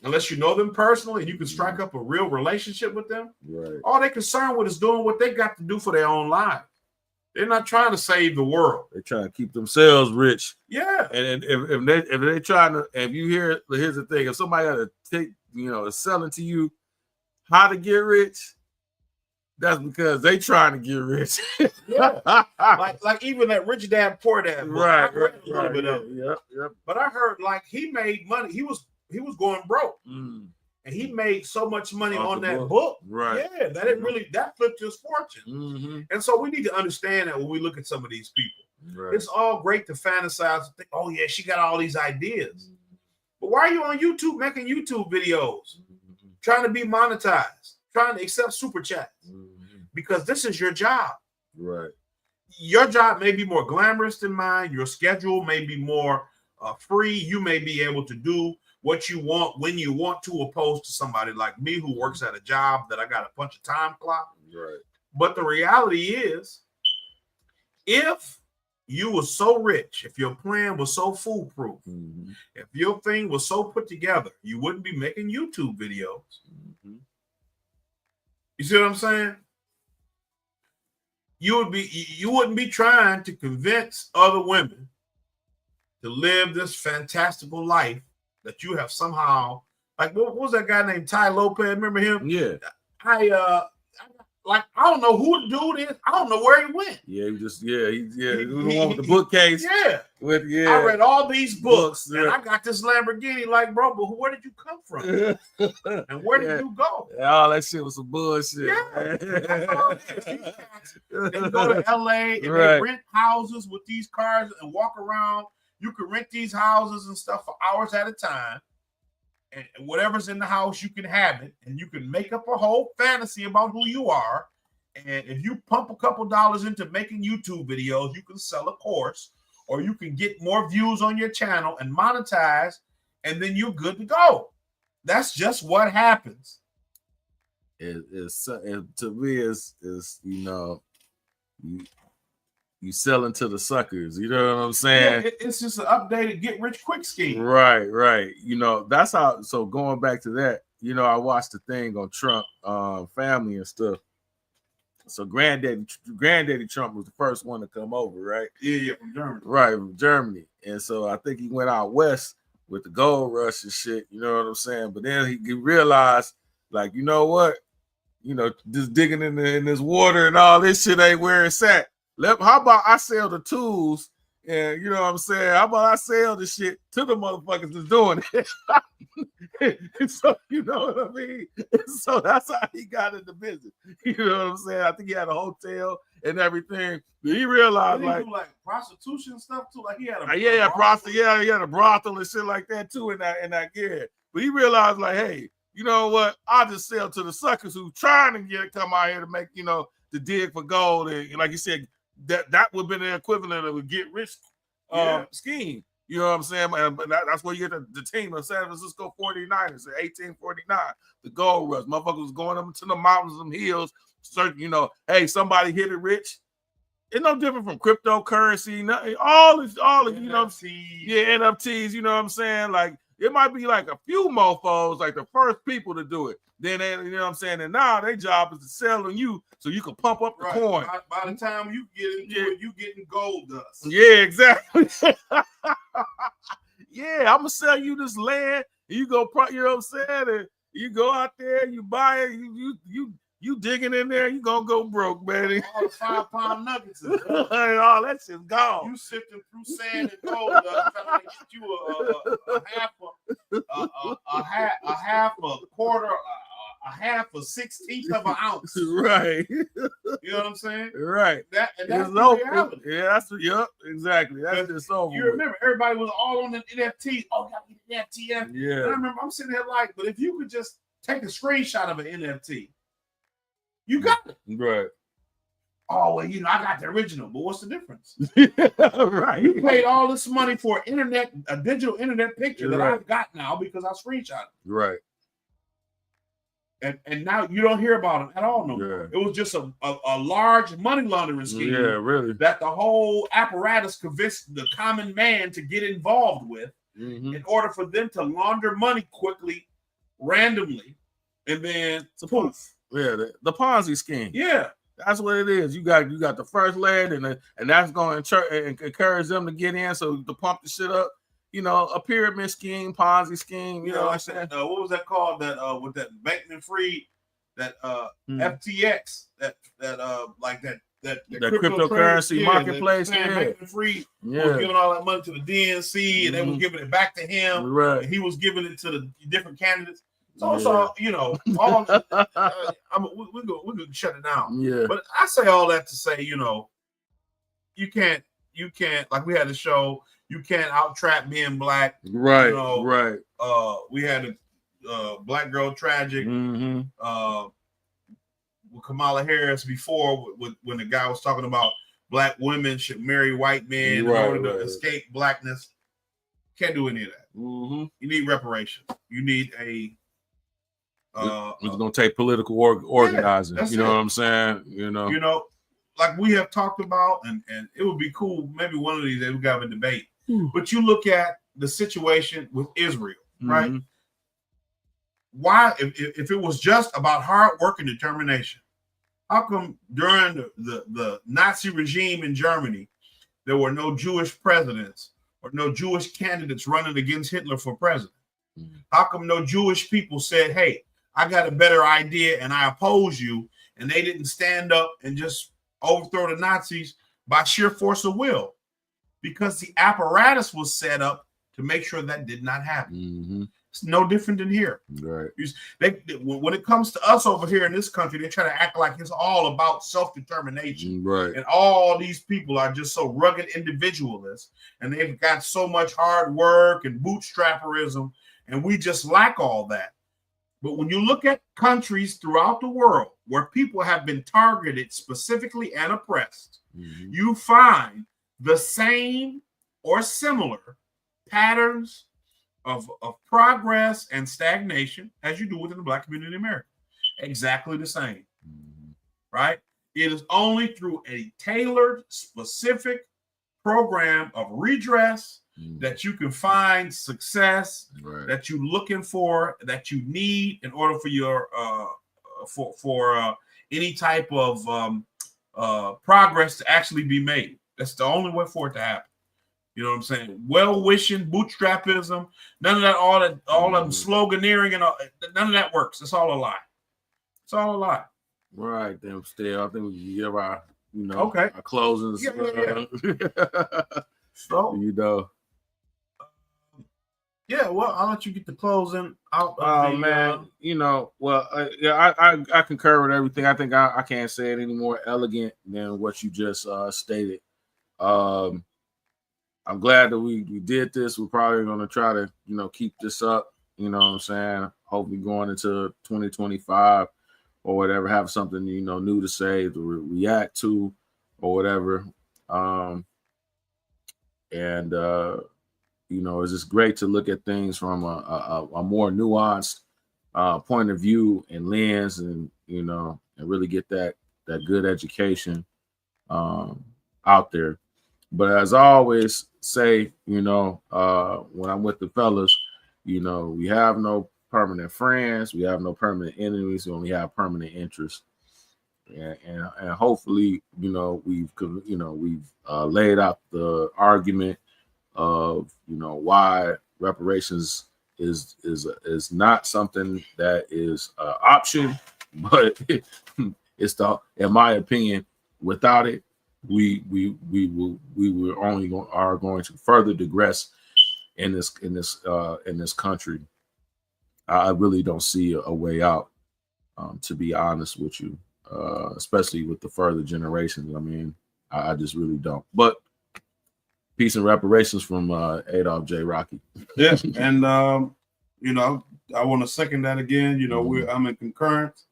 Unless you know them personally and you can strike up a real relationship with them, right, all they're concerned with is doing what they got to do for their own lives. They're not trying to save the world. They're trying to keep themselves rich. Yeah. And if they're trying to, if you hear, here's the thing: if somebody got to take, is selling to you how to get rich, that's because they trying to get rich. Yeah. like even that Rich Dad Poor Dad book. Right. I read a little bit of it. Yep. But I heard like he made money. He was going broke. And he made so much money on that book. Right. Yeah, that flipped his fortune. And so we need to understand that when we look at some of these people. Right. It's all great to fantasize and think, oh yeah, she got all these ideas. But why are you on YouTube making YouTube videos? Trying to be monetized, trying to accept super chats. Because this is your job. Right. Your job may be more glamorous than mine. Your schedule may be more free. You may be able to do what you want when you want to, opposed to somebody like me who works at a job that I got a bunch of time clock. Right. But the reality is, if you were so rich, if your plan was so foolproof, if your thing was so put together, you wouldn't be making YouTube videos. You see what I'm saying? You wouldn't be trying to convince other women to live this fantastical life that you have somehow, like, what was that guy named Ty Lopez? Remember him? Yeah. I don't know who the dude is. I don't know where he went. Yeah, he the one with the bookcase. Yeah. I read all these books and I got this Lamborghini. Like, bro, but where did you come from? And where did you go? All that shit was some bullshit. Yeah. They go to LA and they rent houses with these cars and walk around. You can rent these houses and stuff for hours at a time. And whatever's in the house, you can have it. And you can make up a whole fantasy about who you are. And if you pump a couple dollars into making YouTube videos, you can sell a course, or you can get more views on your channel and monetize, and then you're good to go. That's just what happens. To me, is you selling to the suckers. You know what I'm saying? Yeah, it's just an updated get rich quick scheme. Right. That's how. So going back to that, I watched the thing on Trump family and stuff. So Granddaddy Trump was the first one to come over, right? Yeah, from Germany. Right, from Germany. And so I think he went out west with the gold rush and shit. You know what I'm saying? But then he realized, like, you know what? Just digging in this water and all this shit ain't where it's at. How about I sell the tools, and you know what I'm saying? How about I sell the shit to the motherfuckers that's doing it? So you know what I mean? So that's how he got into business. You know what I'm saying? I think he had a hotel and everything. But he realized do like prostitution stuff too. Like he had a he had a brothel and shit like that too in that gear. But he realized, like, hey, you know what? I'll just sell to the suckers who trying to come out here to make, to dig for gold. And like you said, that would have been the equivalent of a get rich scheme. You know what I'm saying? But that's where you get the team of San Francisco 49ers in 1849, the gold rush. Motherfuckers was going up to the mountains and hills, searching, hey, somebody hit it rich. It's no different from cryptocurrency, nothing, all of NFTs. NFTs, you know what I'm saying? Like, it might be like a few mofos, like the first people to do it. Then they, you know what I'm saying? And now their job is to sell on you so you can pump up the coin. By the time you get into it, you getting gold dust. Yeah, exactly. Yeah, I'm gonna sell you this land. And you go, you know what I'm saying? And you go out there, you buy it, you digging in there, you gonna go broke, man. All the 5-pound nuggets, and all that shit's gone. You sifting through sand and gold dust, trying to get you a half a quarter, a half a 16th of an ounce. Right. You know what I'm saying? Right. That's the reality. Yeah, exactly. That's just over. You remember everybody was all on the NFT. Oh, gotta get an NFT. Yeah. And I remember I'm sitting there like, but if you could just take a screenshot of an NFT, you got it. Right. Oh, well, I got the original, but what's the difference? Right. You paid all this money for a digital internet picture that I've got now because I screenshot it. Right. And now you don't hear about them at all no more. It was just a large money laundering scheme. Yeah, really. That the whole apparatus convinced the common man to get involved with in order for them to launder money quickly, randomly, and then poof. Yeah, the Ponzi scheme. Yeah. That's what it is. You got the first layer, and that's going to encourage them to get in, so to pump the shit up. You know, a pyramid scheme, Ponzi scheme. You know what I'm saying? What was that called? That with that Bankman-Fried, that FTX, that cryptocurrency marketplace. Bankman-Fried was giving all that money to the DNC, and they was giving it back to him. Right. And he was giving it to the different candidates. So you know, all we're gonna shut it down. Yeah. But I say all that to say, you know, you can't like we had a show. You can't out trap being black. Right. You know, right. We had a Black Girl Tragic. With Kamala Harris before, when the guy was talking about black women should marry white men in order to escape blackness. Can't do any of that. You need reparations. You need a. It's gonna take political organizing. You know what I'm saying? You know, like we have talked about, and it would be cool. Maybe one of these days we got a debate. But you look at the situation with Israel, right? Why, if it was just about hard work and determination, how come during the Nazi regime in Germany there were no Jewish presidents or no Jewish candidates running against Hitler for president? How come no Jewish people said, "Hey, I got a better idea and I oppose you," and they didn't stand up and just overthrow the Nazis by sheer force of will? Because the apparatus was set up to make sure that did not happen. It's no different than here. Right. When it comes to us over here in this country, they try to act like it's all about self-determination. Right. And all these people are just so rugged individualists, and they've got so much hard work and bootstrapperism, and we just lack all that. But when you look at countries throughout the world where people have been targeted specifically and oppressed, you find the same or similar patterns of progress and stagnation as you do within the black community in America. Exactly the same, right? It is only through a tailored, specific program of redress that you can find success that you're looking for, that you need in order for your for any type of progress to actually be made. That's the only way for it to happen. You know what I'm saying? Well-wishing, bootstrapism, none of that, all that sloganeering and all, none of that works. It's all a lie. It's all a lie. Right. Then still, I think we can give our, our closings. So, well, I'll let you get the closing out. Man, I concur with everything. I think I can't say it any more elegant than what you just stated. I'm glad that we did this. We're probably going to try to, keep this up, you know what I'm saying? Hopefully going into 2025 or whatever, have something, new to say, to react to or whatever. It's just great to look at things from a more nuanced point of view and lens, and, and really get that good education out there. But as I always say, when I'm with the fellas, we have no permanent friends, we have no permanent enemies, we only have permanent interests. And hopefully, we've laid out the argument of why reparations is not something that is an option, but it's in my opinion, without it, we are going to further digress in this country. I really don't see a way out, to be honest with you, especially with the further generations. I mean, I just really don't. But peace and reparations from Adolph J. Rocky. Yeah, and I want to second that again. I'm in concurrence.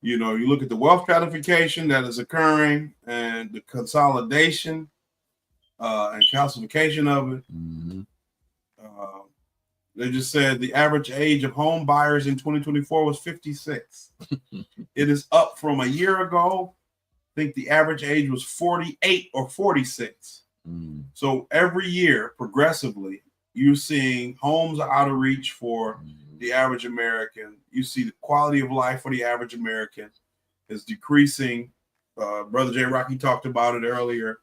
You look at the wealth stratification that is occurring and the consolidation and calcification of it. They just said the average age of home buyers in 2024 was 56. It is up from a year ago. I think the average age was 48 or 46. So every year, progressively, you're seeing homes are out of reach for the average American. You see the quality of life for the average American is decreasing. Brother J. Rocky talked about it earlier.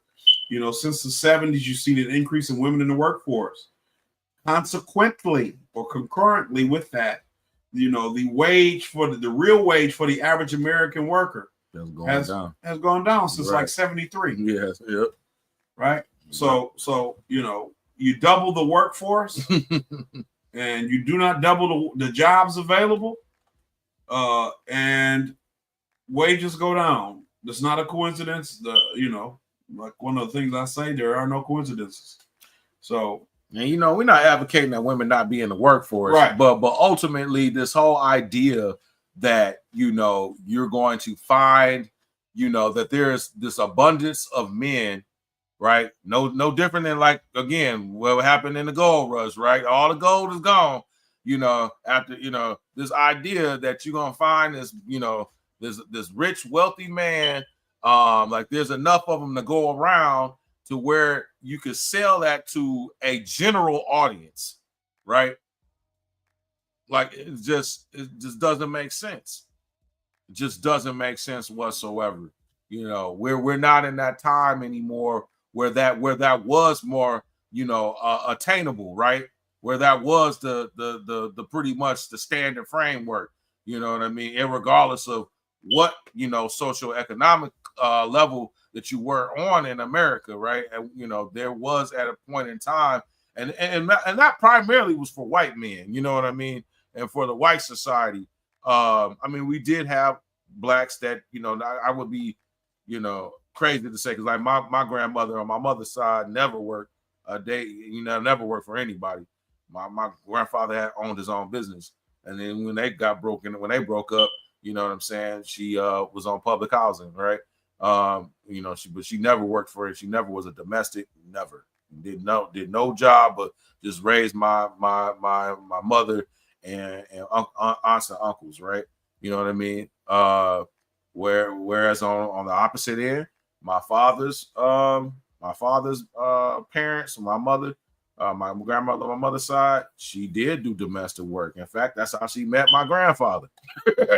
You know, since the 70s, you've seen an increase in women in the workforce. Consequently, or concurrently with that, you know, the wage for the real wage for the average American worker has gone down since like 73. Yes, yep. Right. So you know, you double the workforce and you do not double the jobs available, and wages go down. That's not a coincidence. You know, like one of the things I say, there are no coincidences. So, and you know, we're not advocating that women not be in the workforce, right? But ultimately, this whole idea that, you know, you're going to find, you know, that there's this abundance of men, right? No different than, like, again, what happened in the gold rush, right? All the gold is gone, you know, after, you know, this idea that you're gonna find this, you know, this rich, wealthy man, like there's enough of them to go around to where you could sell that to a general audience, right? Like it just doesn't make sense. It just doesn't make sense whatsoever. You know, we're not in that time anymore where that was more, you know, attainable, right? Where that was the pretty much the standard framework. You know what I mean? Irregardless of what, you know, social economic level that you were on in America, right? And you know, there was at a point in time, and that primarily was for white men, you know what I mean, and for the white society. I mean, we did have blacks that, you know, I would be, you know, crazy to say, because like my grandmother on my mother's side never worked a day, you know, never worked for anybody. My grandfather had owned his own business, and then when they broke up, you know what I'm saying, she was on public housing, right? You know, she never worked for it. She never was a domestic, never did no job, but just raised my mother and aunts and uncles, right? You know what I mean? Whereas on the opposite end, my father's parents, my mother, my grandmother on my mother's side, she did do domestic work. In fact, that's how she met my grandfather.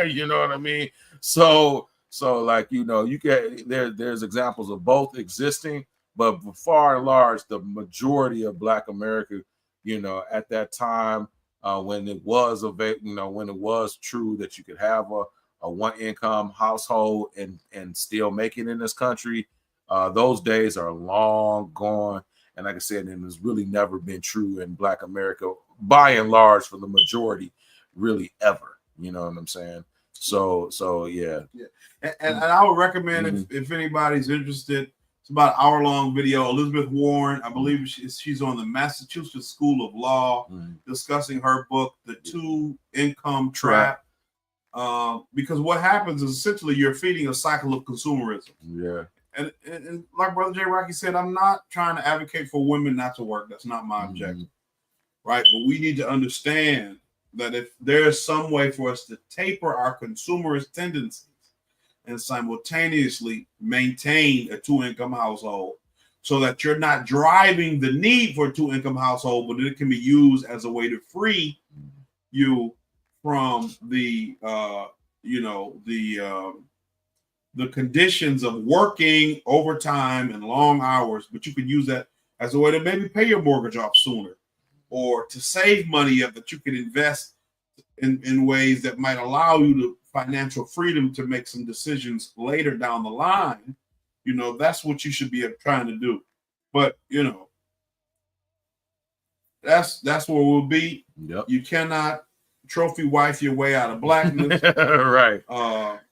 You know what I mean? So like, you know, you get there's examples of both existing, but far and large, the majority of Black America, you know, at that time, when it was when it was true that you could have a one income household and still make it in this country, those days are long gone. And like I said, and it's really never been true in Black America, by and large, for the majority, really ever. You know what I'm saying? So yeah. And I would recommend if anybody's interested, it's about an hour-long video. Elizabeth Warren, I believe she's on the Massachusetts School of Law, discussing her book, The Two-Income Trap. Because what happens is essentially you're feeding a cycle of consumerism. Yeah. And like Brother J. Rocky said, I'm not trying to advocate for women not to work. That's not my objective. Right? But we need to understand that if there's some way for us to taper our consumerist tendencies and simultaneously maintain a two-income household so that you're not driving the need for a two-income household, but it can be used as a way to free you from the conditions of working overtime and long hours, but you could use that as a way to maybe pay your mortgage off sooner, or to save money that you can invest in ways that might allow you to financial freedom to make some decisions later down the line. You know, that's what you should be trying to do. But you know, that's where we'll be. Yep. You cannot trophy wife your way out of blackness. Right.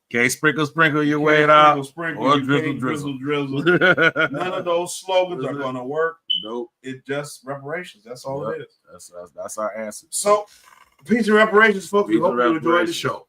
Can't sprinkle your way out. Or drizzle. None of those slogans are going to work. Nope. It's just reparations. That's all it is. That's our answer. So, peace and reparations, folks. We hope you enjoyed the show.